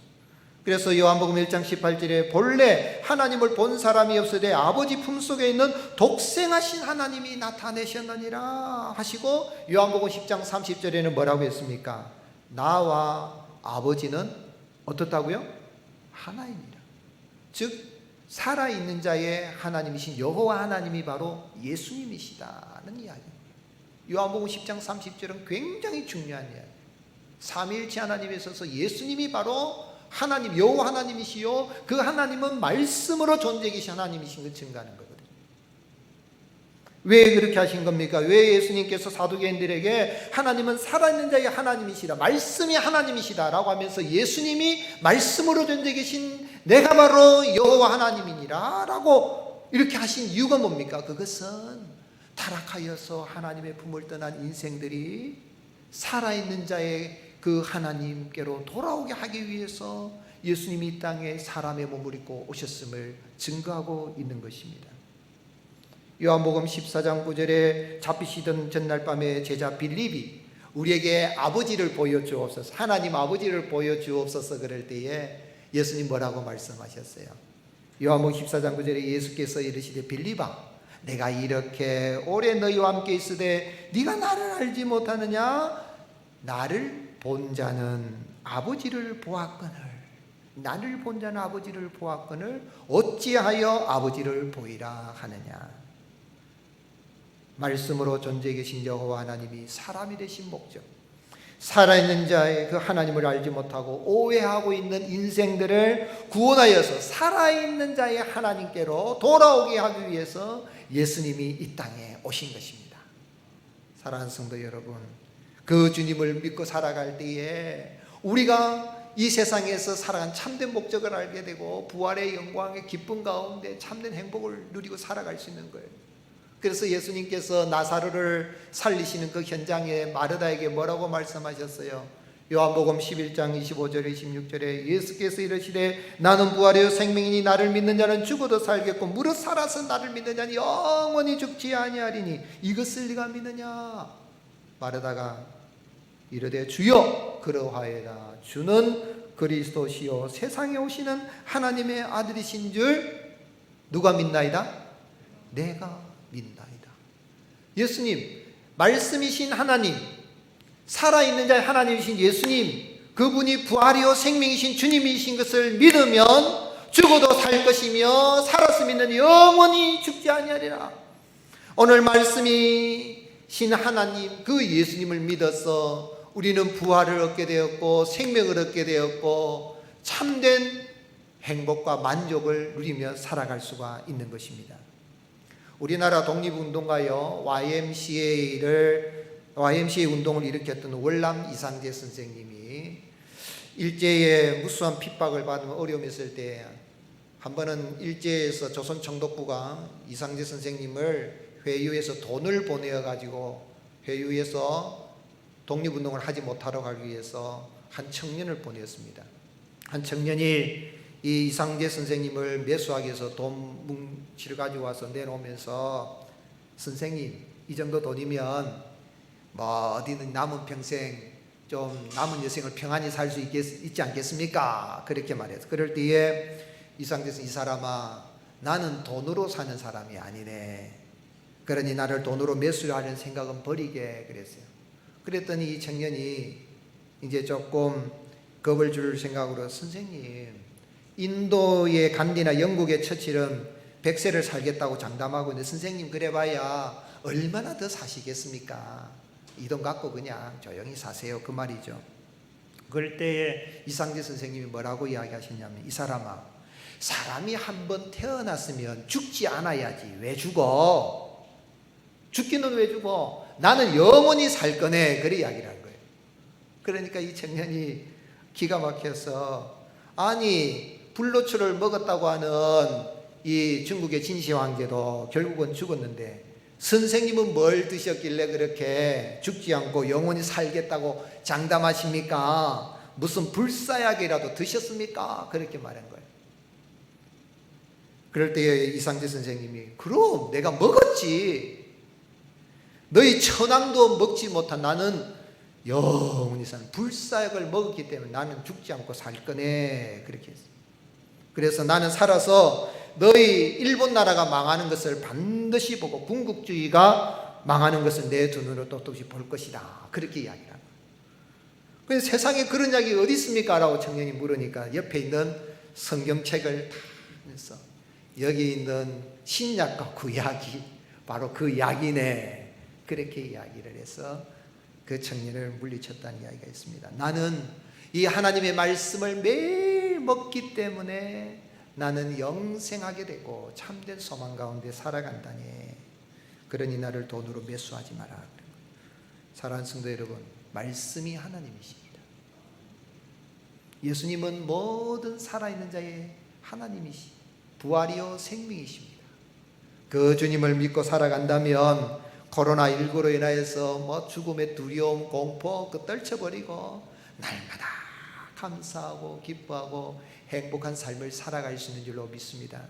Speaker 2: 그래서 요한복음 1장 18절에 본래 하나님을 본 사람이 없으되 아버지 품속에 있는 독생하신 하나님이 나타내셨느니라 하시고, 요한복음 10장 30절에는 뭐라고 했습니까? 나와 아버지는 어떻다고요? 하나이니라. 즉 살아있는 자의 하나님이신 여호와 하나님이 바로 예수님이시다는 이야기입니다. 요한복음 10장 30절은 굉장히 중요한 이야기예요. 삼위일체 하나님에 있어서 예수님이 바로 하나님, 여호와 하나님이시요 그 하나님은 말씀으로 존재해 계신 하나님이신 걸 증거하는 거거든요. 왜 그렇게 하신 겁니까? 왜 예수님께서 사두개인들에게 하나님은 살아있는 자의 하나님이시라, 말씀이 하나님이시다 라고 하면서 예수님이 말씀으로 존재해 계신 내가 바로 여호와 하나님이니라 라고 이렇게 하신 이유가 뭡니까? 그것은 타락하여서 하나님의 품을 떠난 인생들이 살아있는 자의 그 하나님께로 돌아오게 하기 위해서 예수님이 이 땅에 사람의 몸을 입고 오셨음을 증거하고 있는 것입니다. 요한복음 14장 9절에 잡히시던 전날 밤에 제자 빌립이 우리에게 아버지를 보여주옵소서, 하나님 아버지를 보여주옵소서 그럴 때에 예수님 뭐라고 말씀하셨어요? 요한복음 14장 9절에 예수께서 이르시되 빌립아, 내가 이렇게 오래 너희와 함께 있으되 네가 나를 알지 못하느냐? 나를 본 자는 아버지를 보았거늘, 나를 본 자는 아버지를 보았거늘 어찌하여 아버지를 보이라 하느냐? 말씀으로 존재해 계신 여호와 하나님이 사람이 되신 목적, 살아있는 자의 그 하나님을 알지 못하고 오해하고 있는 인생들을 구원하여서 살아있는 자의 하나님께로 돌아오게 하기 위해서 예수님이 이 땅에 오신 것입니다. 사랑하는 성도 여러분, 그 주님을 믿고 살아갈 때에 우리가 이 세상에서 살아간 참된 목적을 알게 되고 부활의 영광의 기쁨 가운데 참된 행복을 누리고 살아갈 수 있는 거예요. 그래서 예수님께서 나사로를 살리시는 그 현장에 마르다에게 뭐라고 말씀하셨어요? 요한복음 11장 25절에 26절에 예수께서 이르시되 나는 부활이요 생명이니 나를 믿는 자는 죽어도 살겠고 무릇 살아서 나를 믿는 자는 영원히 죽지 아니하리니 이것을 네가 믿느냐? 마르다가 이르되 주여 그러하여다. 주는 그리스도시요 세상에 오시는 하나님의 아들이신 줄 누가 믿나이다? 내가 믿나이다. 예수님, 말씀이신 하나님, 살아있는 자의 하나님이신 예수님, 그분이 부활이요 생명이신 주님이신 것을 믿으면 죽어도 살 것이며 살아서 믿는 영원히 죽지 아니하리라. 오늘 말씀이신 하나님, 그 예수님을 믿어서 우리는 부활을 얻게 되었고 생명을 얻게 되었고 참된 행복과 만족을 누리며 살아갈 수가 있는 것입니다. 우리나라 독립운동가요 YMCA 운동을 일으켰던 월남 이상재 선생님이 일제에 무수한 핍박을 받으며 어려움이 있을 때 한 번은 일제에서 조선총독부가 이상재 선생님을 회유해서 돈을 보내어 가지고 회유해서 독립운동을 하지 못하러 가기 위해서 한 청년을 보냈습니다. 한 청년이 이 이상재 선생님을 매수하기 위해서 돈 뭉치를 가지고 와서 내놓으면서 선생님, 이 정도 돈이면 뭐 어디는 남은 평생 좀 남은 여생을 평안히 살 수 있지 않겠습니까? 그렇게 말해서 그럴 때에 이상재 선생님, 이 사람아 나는 돈으로 사는 사람이 아니네. 그러니 나를 돈으로 매수하려는 생각은 버리게 그랬어요. 그랬더니 이 청년이 이제 조금 겁을 줄 생각으로 선생님, 인도의 간디나 영국의 처칠은 100세를 살겠다고 장담하고 있는데 선생님 그래봐야 얼마나 더 사시겠습니까? 이 돈 갖고 그냥 조용히 사세요, 그 말이죠. 그럴 때에 이상재 선생님이 뭐라고 이야기하시냐면 이 사람아, 사람이 한번 태어났으면 죽지 않아야지 왜 죽어? 죽기는 왜 죽어? 나는 영원히 살 거네. 그래 이야기를 한 거예요. 그러니까 이 청년이 기가 막혀서 아니 불로초를 먹었다고 하는 이 중국의 진시 황제도 결국은 죽었는데 선생님은 뭘 드셨길래 그렇게 죽지 않고 영원히 살겠다고 장담하십니까? 무슨 불사약이라도 드셨습니까? 그렇게 말한 거예요. 그럴 때 이상재 선생님이 그럼 내가 먹었지. 너희 천황도 먹지 못한 나는 영원히 사는 불사약을 먹었기 때문에 나는 죽지 않고 살 거네. 그렇게 했어요. 그래서 나는 살아서 너희 일본 나라가 망하는 것을 반드시 보고 군국주의가 망하는 것을 내 두 눈으로 똑똑히 볼 것이다. 그렇게 이야기를 합니다. 그래서 세상에 그런 이야기 어디 있습니까? 라고 청년이 물으니까 옆에 있는 성경책을 다 해서 여기 있는 신약과 구약이 바로 그 약이네. 그렇게 이야기를 해서 그 청년을 물리쳤다는 이야기가 있습니다. 나는 이 하나님의 말씀을 매일 먹기 때문에 나는 영생하게 되고 참된 소망 가운데 살아간다니. 그러니 나를 돈으로 매수하지 마라. 사랑하는 성도 여러분, 말씀이 하나님이십니다. 예수님은 모든 살아있는 자의 하나님이시, 부활이요 생명이십니다. 그 주님을 믿고 살아간다면 코로나19로 인하여서 뭐 죽음의 두려움, 공포 그 떨쳐버리고 날마다 감사하고 기뻐하고 행복한 삶을 살아갈 수 있는 줄로 믿습니다.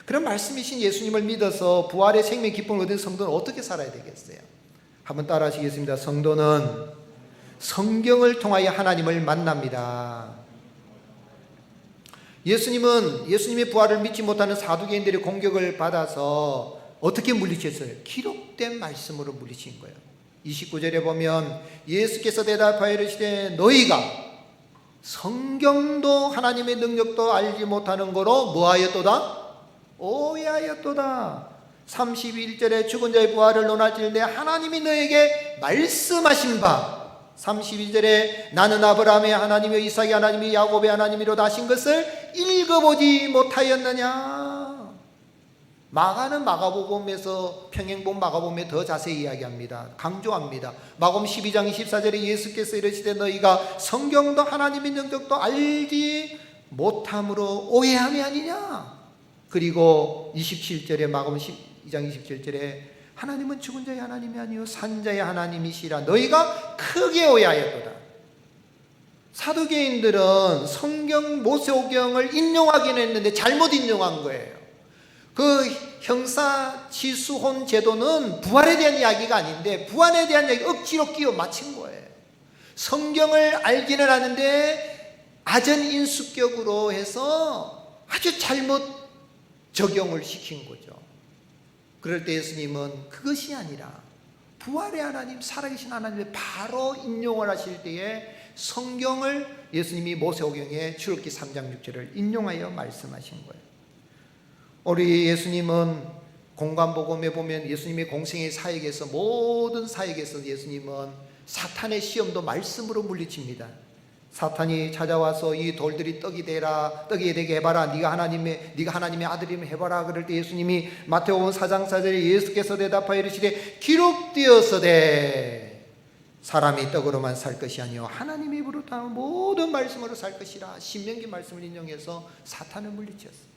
Speaker 2: 그런 말씀이신 예수님을 믿어서 부활의 생명 기쁨을 얻은 성도는 어떻게 살아야 되겠어요? 한번 따라 하시겠습니다. 성도는 성경을 통하여 하나님을 만납니다. 예수님은 예수님의 부활을 믿지 못하는 사두개인들의 공격을 받아서 어떻게 물리쳤어요? 기록된 말씀으로 물리친 거예요. 29절에 보면 예수께서 대답하여 이르시되 너희가 성경도 하나님의 능력도 알지 못하는 거로 뭐하였도다? 오해하였도다. 31절에 죽은 자의 부활을 논할지는데 하나님이 너에게 말씀하신 바 32절에 나는 아브라함의 하나님이요 이삭의 하나님이 야곱의 하나님이로다 하신 것을 읽어보지 못하였느냐. 마가는 마가복음에서 평행본 마가복음에 더 자세히 이야기합니다. 강조합니다. 마가복음 12장 24절에 예수께서 이르시되 너희가 성경도 하나님의 능력도 알지 못함으로 오해함이 아니냐. 그리고 27절에 마가복음 2장 27절에 하나님은 죽은 자의 하나님이 아니요 산 자의 하나님이시라 너희가 크게 오해하였도다. 사두개인들은 성경 모세오경을 인용하긴 했는데 잘못 인용한 거예요. 그 형사치수혼 제도는 부활에 대한 이야기가 아닌데 부활에 대한 이야기 억지로 끼워 맞춘 거예요. 성경을 알기는 하는데 아전인수격으로 해서 아주 잘못 적용을 시킨 거죠. 그럴 때 예수님은 그것이 아니라 부활의 하나님, 살아계신 하나님의 바로 인용을 하실 때에 성경을 예수님이 모세오경에 출애굽기 3장 6절을 인용하여 말씀하신 거예요. 우리 예수님은 공관복음에 보면 예수님의 공생의 사역에서 모든 사역에서 예수님은 사탄의 시험도 말씀으로 물리칩니다. 사탄이 찾아와서 이 돌들이 떡이 되게 해봐라. 네가 하나님의 아들이면 해봐라. 그럴 때 예수님이 마태복음 4장 4절에 예수께서 대답하여 이르시되 기록되었으되 사람이 떡으로만 살 것이 아니요 하나님의 입으로 다 모든 말씀으로 살 것이라. 신명기 말씀을 인용해서 사탄을 물리쳤어요.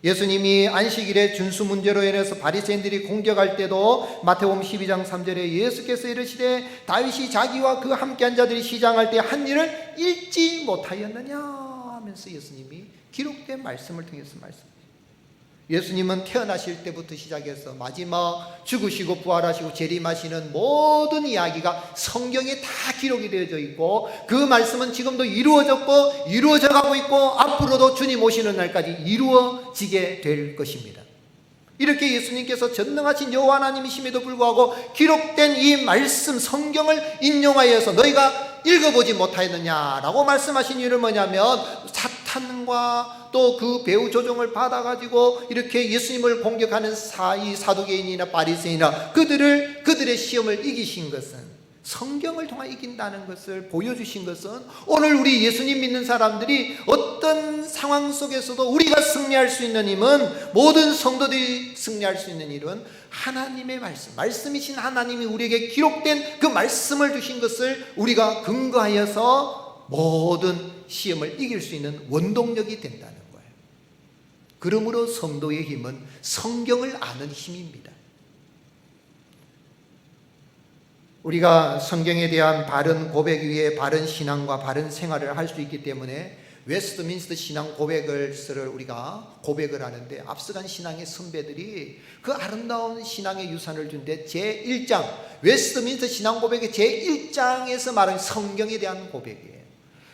Speaker 2: 예수님이 안식일의 준수 문제로 인해서 바리새인들이 공격할 때도 마태복음 12장 3절에 예수께서 이르시되 다윗이 자기와 그 함께한 자들이 시장할 때 한 일을 읽지 못하였느냐 하면서 예수님이 기록된 말씀을 통해서 말씀하십니다. 예수님은 태어나실 때부터 시작해서 마지막 죽으시고 부활하시고 재림하시는 모든 이야기가 성경에 다 기록이 되어져 있고 그 말씀은 지금도 이루어졌고 이루어져 가고 있고 앞으로도 주님 오시는 날까지 이루어지게 될 것입니다. 이렇게 예수님께서 전능하신 여호와 하나님이심에도 불구하고 기록된 이 말씀 성경을 인용하여서 너희가 읽어보지 못하였느냐라고 말씀하신 이유는 뭐냐면 사탄과 또 그 배후 조종을 받아가지고 이렇게 예수님을 공격하는 사두개인이나 바리새인이나 그들의 시험을 이기신 것은 성경을 통해 이긴다는 것을 보여주신 것은 오늘 우리 예수님 믿는 사람들이 어떤 상황 속에서도 우리가 승리할 수 있는 힘은 모든 성도들이 승리할 수 있는 일은 하나님의 말씀이신 하나님이 우리에게 기록된 그 말씀을 주신 것을 우리가 근거하여서 모든 시험을 이길 수 있는 원동력이 된다는 거예요. 그러므로 성도의 힘은 성경을 아는 힘입니다. 우리가 성경에 대한 바른 고백 위에 바른 신앙과 바른 생활을 할 수 있기 때문에 웨스트민스터 신앙 고백을 우리가 고백을 하는데 앞서간 신앙의 선배들이 그 아름다운 신앙의 유산을 준데 제1장 웨스트민스터 신앙 고백의 제1장에서 말하는 성경에 대한 고백이에요.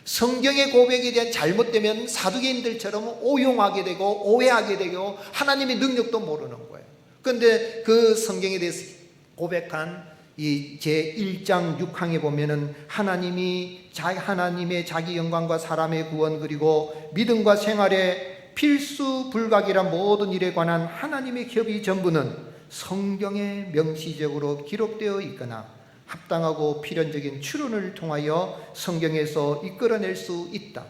Speaker 2: 성경의 고백에 대한 잘못되면 사두개인들처럼 오용하게 되고 오해하게 되고 하나님의 능력도 모르는 거예요. 그런데 그 성경에 대해서 고백한 이 제1장 6항에 보면은 하나님의 자기 영광과 사람의 구원 그리고 믿음과 생활의 필수 불가결한 모든 일에 관한 하나님의 협의 전부는 성경에 명시적으로 기록되어 있거나 합당하고 필연적인 추론을 통하여 성경에서 이끌어낼 수 있다.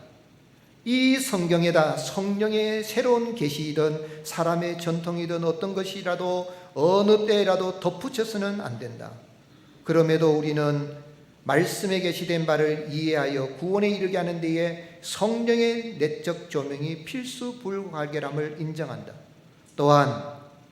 Speaker 2: 이 성경에다 성령의 새로운 계시이든 사람의 전통이든 어떤 것이라도 어느 때라도 덧붙여서는 안 된다. 그럼에도 우리는 말씀에 계시된 바를 이해하여 구원에 이르게 하는 데에 성령의 내적 조명이 필수 불가결함을 인정한다. 또한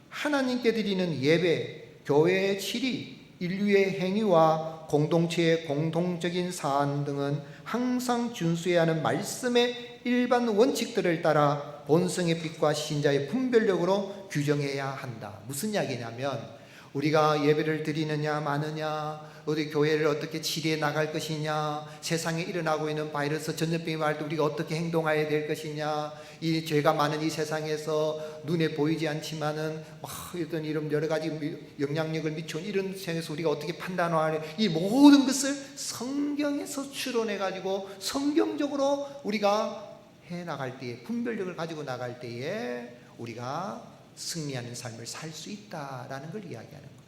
Speaker 2: 하나님께 드리는 예배, 교회의 질이 인류의 행위와 공동체의 공통적인 사안 등은 항상 준수해야 하는 말씀의 일반 원칙들을 따라 본성의 빛과 신자의 분별력으로 규정해야 한다. 무슨 이야기냐면 우리가 예배를 드리느냐 마느냐, 우리 교회를 어떻게 치료해 나갈 것이냐, 세상에 일어나고 있는 바이러스 전염병이 말할 때 우리가 어떻게 행동해야 될 것이냐, 이 죄가 많은 이 세상에서 눈에 보이지 않지만은 어떤 이런 여러 가지 영향력을 미쳐온 이런 세상에서 우리가 어떻게 판단하냐, 이 모든 것을 성경에서 추론해 가지고 성경적으로 우리가 해 나갈 때에, 분별력을 가지고 나갈 때에 우리가 승리하는 삶을 살 수 있다라는 걸 이야기하는 거예요.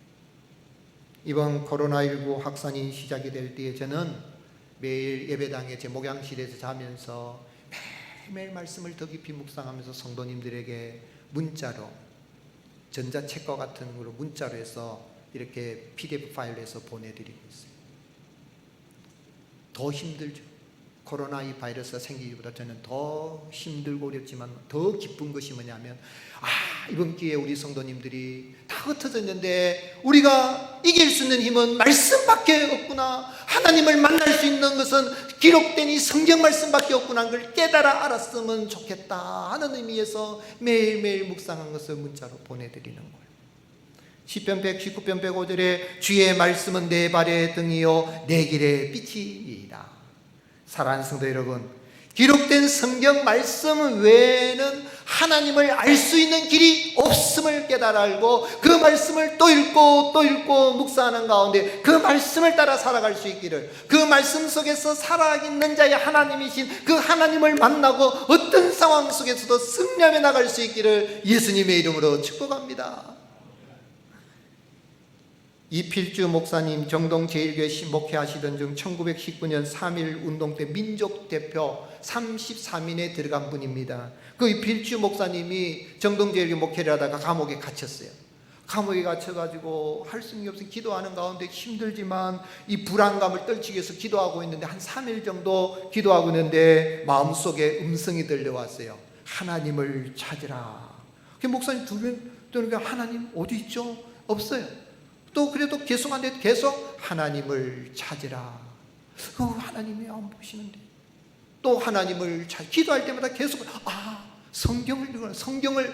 Speaker 2: 이번 코로나19 확산이 시작이 될 때에 저는 매일 예배당에 제 목양실에서 자면서 매일 말씀을 더 깊이 묵상하면서 성도님들에게 문자로, 전자책과 같은 걸로 문자로 해서 이렇게 PDF 파일로 해서 보내드리고 있어요. 더 힘들죠. 코로나 이 바이러스가 생기기보다 저는 더 힘들고 어렵지만 더 기쁜 것이 뭐냐면, 이번 기회에 우리 성도님들이 다 흩어졌는데 우리가 이길 수 있는 힘은 말씀밖에 없구나, 하나님을 만날 수 있는 것은 기록된 이 성경 말씀밖에 없구나 하는 걸 깨달아 알았으면 좋겠다 하는 의미에서 매일매일 묵상한 것을 문자로 보내드리는 거예요. 시편 119편 105절에 주의 말씀은 내 발의 등이요 내 길의 빛이니이다. 사랑하는 성도 여러분, 기록된 성경 말씀 외에는 하나님을 알 수 있는 길이 없음을 깨달아 알고 그 말씀을 또 읽고 또 읽고 묵상하는 가운데 그 말씀을 따라 살아갈 수 있기를, 그 말씀 속에서 살아있는 자의 하나님이신 그 하나님을 만나고 어떤 상황 속에서도 승리하며 나갈 수 있기를 예수님의 이름으로 축복합니다. 이필주 목사님 정동 제1교회 목회하시던 중 1919년 3.1 운동 때 민족 대표 33인에 들어간 분입니다. 그 이필주 목사님이 정동 제1교회 목회를 하다가 감옥에 갇혔어요. 감옥에 갇혀가지고 할 수 있는 게 없어서 기도하는 가운데 힘들지만 이 불안감을 떨치기 위해서 기도하고 있는데 한 3일 정도 기도하고 있는데 마음속에 음성이 들려왔어요. 하나님을 찾으라. 그 목사님 그러니까 하나님 어디 있죠? 없어요. 또 그래도 계속 안 돼도 계속 하나님을 찾으라. 하나님이 안 보시는데 또 하나님을 기도할 때마다 계속 성경을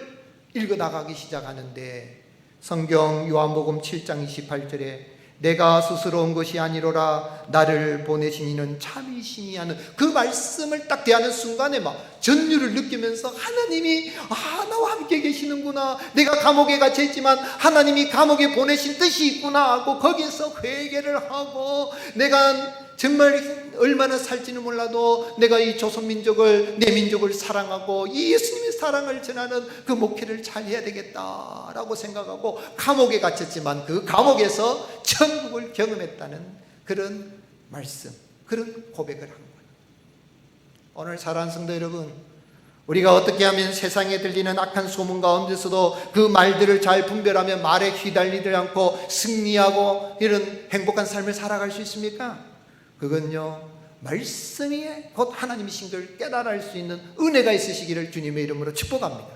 Speaker 2: 읽어 나가기 시작하는데, 성경 요한복음 7장 28절에 내가 스스로 온 것이 아니로라 나를 보내신 이는 참이시니 하는 그 말씀을 딱 대하는 순간에 막 전율을 느끼면서 하나님이 나와 함께 계시는구나, 내가 감옥에 갇혀 있지만 하나님이 감옥에 보내신 뜻이 있구나 하고 거기서 회개를 하고, 내가 정말 얼마나 살지는 몰라도 내가 이 조선민족을, 내 민족을 사랑하고 이 예수님의 사랑을 전하는 그 목회를 잘 해야 되겠다라고 생각하고 감옥에 갇혔지만 그 감옥에서 천국을 경험했다는 그런 말씀, 그런 고백을 한 거예요. 오늘 사랑하는 성도 여러분, 우리가 어떻게 하면 세상에 들리는 악한 소문 가운데서도 그 말들을 잘 분별하며 말에 휘달리지 않고 승리하고 이런 행복한 삶을 살아갈 수 있습니까? 그건요, 말씀이 곧 하나님이신 걸 깨달을 수 있는 은혜가 있으시기를 주님의 이름으로 축복합니다.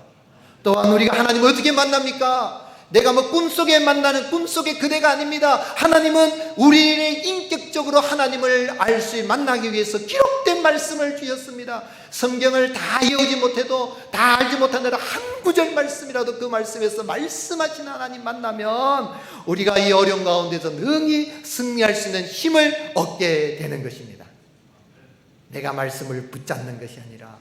Speaker 2: 또한 우리가 하나님을 어떻게 만납니까? 내가 꿈속에 만나는 꿈속의 그대가 아닙니다. 하나님은 우리를 인격적으로 하나님을 알 수 만나기 위해서 기록된 말씀을 주셨습니다. 성경을 다 외우지 못해도, 다 알지 못한다라 한 구절 말씀이라도 그 말씀에서 말씀하신 하나님 만나면 우리가 이 어려운 가운데서 능히 승리할 수 있는 힘을 얻게 되는 것입니다. 내가 말씀을 붙잡는 것이 아니라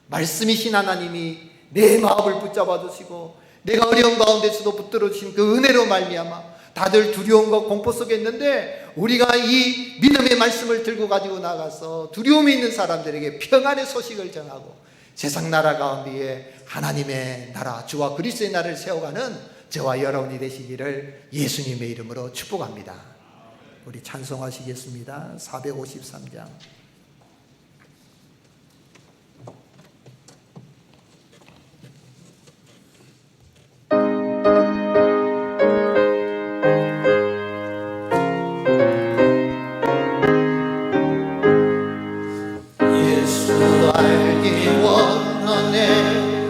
Speaker 2: 말씀이신 하나님이 내 마음을 붙잡아 주시고 내가 어려운 가운데서도 붙들어 주신 그 은혜로 말미암아 다들 두려움과 공포 속에 있는데 우리가 이 믿음의 말씀을 들고 가지고 나가서 두려움이 있는 사람들에게 평안의 소식을 전하고 세상 나라 가운데에 하나님의 나라, 주와 그리스도의 나라를 세워가는 저와 여러분이 되시기를 예수님의 이름으로 축복합니다. 우리 찬송하시겠습니다. 453장.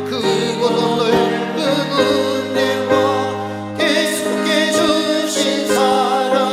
Speaker 4: 그곳 넓은 은혜와 계속해 주신 사랑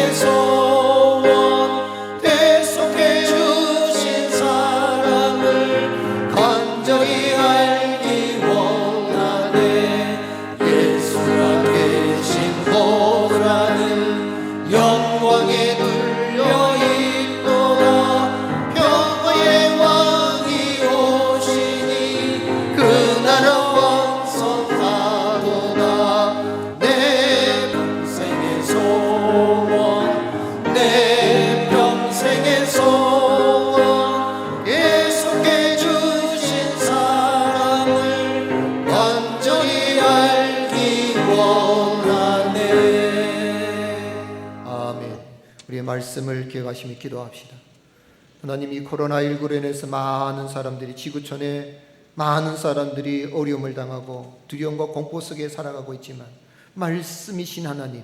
Speaker 1: 평생의 소원 계속해 주신 사랑을 간절히 알기 원하네. 예수가 계신 보라는 영광에 눌려 있도다. 평화의 왕이 오시니 그 나라 왕성하도다. 내 평생의 소원 내 평생의 소원 계속해 주신 사랑을 완전히 알기 원하네.
Speaker 2: 아멘. 우리의 말씀을 기억하시며 기도합시다. 하나님, 이 코로나19로 인해서 많은 사람들이, 지구촌에 많은 사람들이 어려움을 당하고 두려움과 공포 속에 살아가고 있지만 말씀이신 하나님,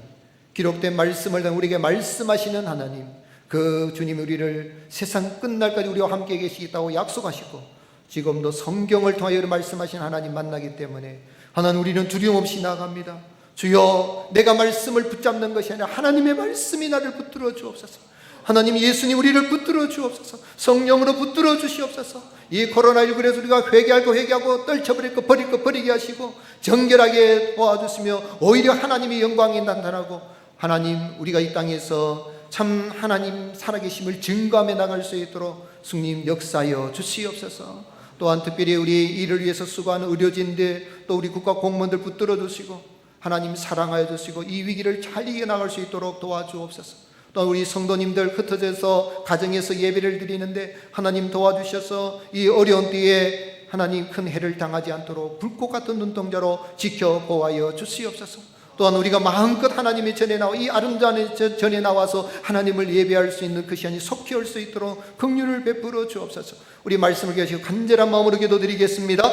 Speaker 2: 기록된 말씀을 통해 우리에게 말씀하시는 하나님, 그 주님 우리를 세상 끝날까지 우리와 함께 계시겠다고 약속하시고 지금도 성경을 통하여 말씀하신 하나님 만나기 때문에 하나님, 우리는 두려움 없이 나아갑니다. 주여, 내가 말씀을 붙잡는 것이 아니라 하나님의 말씀이 나를 붙들어 주옵소서. 하나님, 예수님 우리를 붙들어 주옵소서. 성령으로 붙들어 주시옵소서. 이 코로나19에서 우리가 회개하고 떨쳐버릴 거 버릴 거 버리게 하시고 정결하게 도와주시며 오히려 하나님의 영광이 나타나고, 하나님, 우리가 이 땅에서 참 하나님 살아계심을 증거하며 나갈 수 있도록 주님 역사하여 주시옵소서. 또한 특별히 우리 이를 위해서 수고하는 의료진들, 또 우리 국가 공무원들 붙들어 주시고 하나님 사랑하여 주시고 이 위기를 잘 이겨나갈 수 있도록 도와주옵소서. 또 우리 성도님들 흩어져서 가정에서 예배를 드리는데 하나님 도와주셔서 이 어려운 때에 하나님 큰 해를 당하지 않도록 불꽃 같은 눈동자로 지켜보아여 주시옵소서. 또한 우리가 마음껏 하나님의 전에 나와 이 아름다운 전에 나와서 하나님을 예배할 수 있는 그 시간이 속히 올 수 있도록 긍휼을 베풀어 주옵소서. 우리 말씀을 계시고 간절한 마음으로 기도드리겠습니다.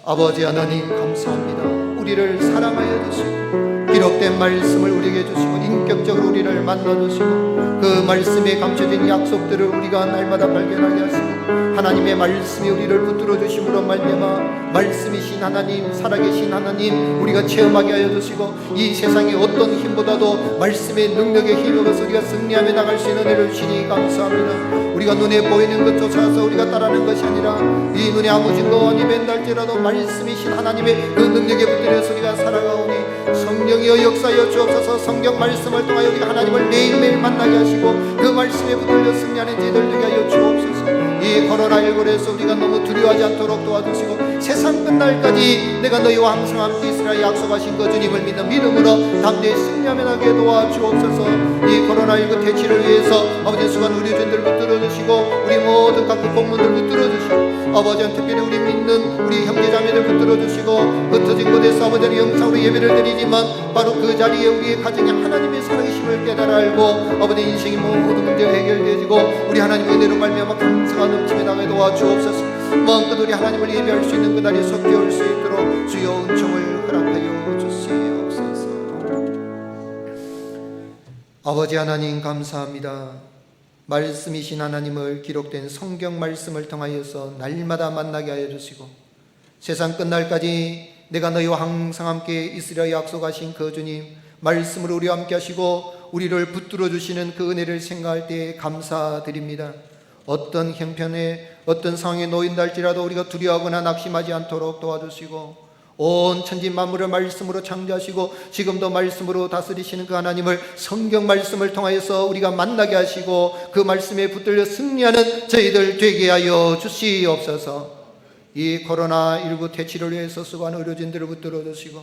Speaker 2: 아버지 하나님, 감사합니다. 우리를 사랑하여 주시고 기록된 말씀을 우리에게 주시고 인격적으로 우리를 만나주시고 그 말씀에 감춰진 약속들을 우리가 날마다 발견하게 하시고 하나님의 말씀이 우리를 붙들어 주심으로 말미암아 말씀이신 하나님, 살아계신 하나님 우리가 체험하게 하여 주시고 이 세상의 어떤 힘보다도 말씀의 능력에 힘입어서 우리가 승리하며 나갈 수 있는 은혜를 주시니 감사합니다. 우리가 눈에 보이는 것 쫓아서 우리가 따르는 것이 아니라 이 눈에 아무 증거 아니 맨날지라도 말씀이신 하나님의 그 능력에 붙들어서 우리가 살아가오니 성령이여 역사여 주옵소서. 성경 말씀을 통하여 우리가 하나님을 매일매일 만나게 하시고 그 말씀에 붙들려 승리하는 저희들 되게 하여 주옵소서. 이 코로나19에서 우리가 너무 두려워하지 않도록 도와주시고 세상 끝날까지 내가 너희와 항상 함께 있으라 약속하신 그 주님을 믿는 믿음으로 담대히 승리하며 나게 도와주옵소서. 이 코로나19 퇴치를 위해서 아버지 수고한 의료진들 붙들어주시고 우리 모든 각국 공무원들 붙들어주시고 아버지는 특별히 우리 믿는 우리 형제자매들 붙들어주시고 흩어진 곳에서 아버지는 영상으로 예배를 드리지만 바로 그 자리에 우리의 가정에 하나님의 살아계심을 깨달아 알고 아버지 인생의 모든 문제가 해결되어지고 우리 하나님의 은혜로 말미암아 감사가 넘치며 나가게 도와주옵소서. 마음껏 우리 하나님을 예배할 수 있는 그날이 속히 올 수 있도록 주여 은총을 허락하여 주시옵소서. 아버지 하나님, 감사합니다. 말씀이신 하나님을 기록된 성경 말씀을 통하여서 날마다 만나게 하여 주시고 세상 끝날까지 내가 너희와 항상 함께 있으려 약속하신 그 주님 말씀으로 우리와 함께 하시고 우리를 붙들어 주시는 그 은혜를 생각할 때 감사드립니다. 어떤 형편에 어떤 상황에 놓인다 할지라도 우리가 두려워하거나 낙심하지 않도록 도와주시고 온 천지 만물을 말씀으로 창조하시고 지금도 말씀으로 다스리시는 그 하나님을 성경 말씀을 통하여서 우리가 만나게 하시고 그 말씀에 붙들려 승리하는 저희들 되게 하여 주시옵소서. 이 코로나19 퇴치를 위해서 수고하는 의료진들을 붙들어 주시고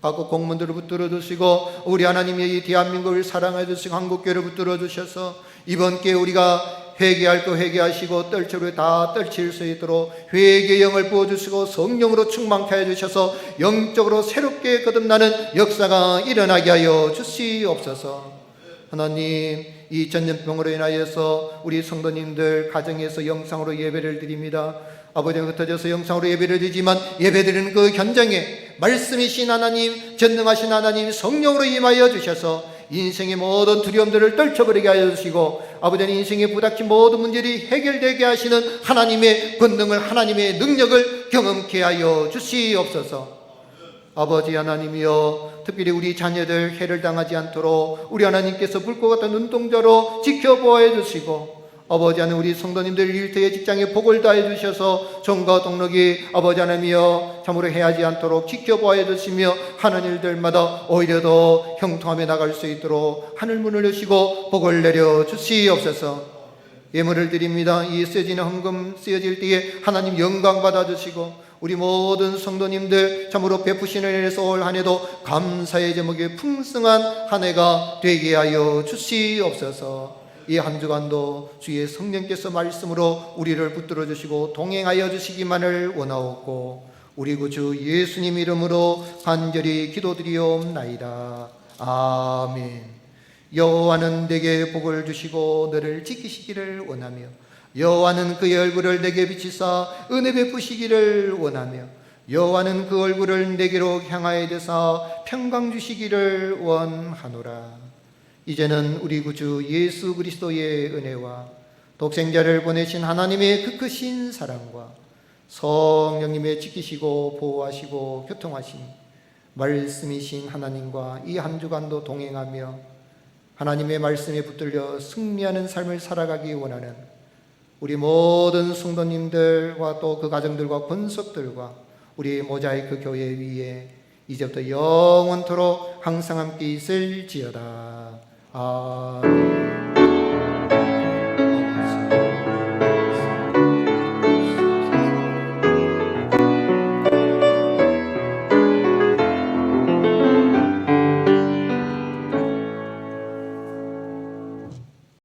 Speaker 2: 각국 공무원들을 붙들어 주시고 우리 하나님의 이 대한민국을 사랑해 주시고 한국교회를 붙들어 주셔서 이번 기회에 우리가 회개할 거 회개하시고 떨칠 거 다 떨칠 수 있도록 회개의 영을 부어주시고 성령으로 충만케 해주셔서 영적으로 새롭게 거듭나는 역사가 일어나게 하여 주시옵소서. 하나님, 이 전염병으로 인하여서 우리 성도님들 가정에서 영상으로 예배를 드립니다. 아버지가 흩어져서 영상으로 예배를 드리지만 예배드리는 그 현장에 말씀이신 하나님, 전능하신 하나님 성령으로 임하여 주셔서 인생의 모든 두려움들을 떨쳐버리게 하여 주시고 아버지는 인생에 부닥친 모든 문제들이 해결되게 하시는 하나님의 권능을, 하나님의 능력을 경험케 하여 주시옵소서. 아버지 하나님이여, 특별히 우리 자녀들 해를 당하지 않도록 우리 하나님께서 불꽃 같은 눈동자로 지켜보아 주시고, 아버지 하나님 우리 성도님들 일터에 직장에 복을 다해 주셔서 정과 동력이 아버지 하나님이여 참으로 해하지 않도록 지켜보아 주시며, 하는 일들마다 오히려 더 형통함에 나갈 수 있도록 하늘문을 여시고 복을 내려 주시옵소서. 예물을 드립니다. 이 쓰여지는 헌금 쓰여질 때에 하나님 영광 받아주시고, 우리 모든 성도님들 참으로 베푸시는 일에서 올 한 해도 감사의 제목이 풍성한 한 해가 되게 하여 주시옵소서. 이 한 주간도 주의 성령께서 말씀으로 우리를 붙들어 주시고 동행하여 주시기만을 원하옵고, 우리 구주 예수님 이름으로 간절히 기도드리옵나이다. 아멘. 여호와는 내게 복을 주시고 너를 지키시기를 원하며, 여호와는 그의 얼굴을 내게 비치사 은혜 베푸시기를 원하며, 여호와는 그 얼굴을 내게로 향하여 드사 평강 주시기를 원하노라. 이제는 우리 구주 예수 그리스도의 은혜와 독생자를 보내신 하나님의 그 크신 사랑과 성령님의 지키시고 보호하시고 교통하신 말씀이신 하나님과 이 한 주간도 동행하며 하나님의 말씀에 붙들려 승리하는 삶을 살아가기 원하는 우리 모든 성도님들과 또 그 가정들과 권속들과 우리 모자이크 교회 위에 이제부터 영원토록 항상 함께 있을지어다. 아멘.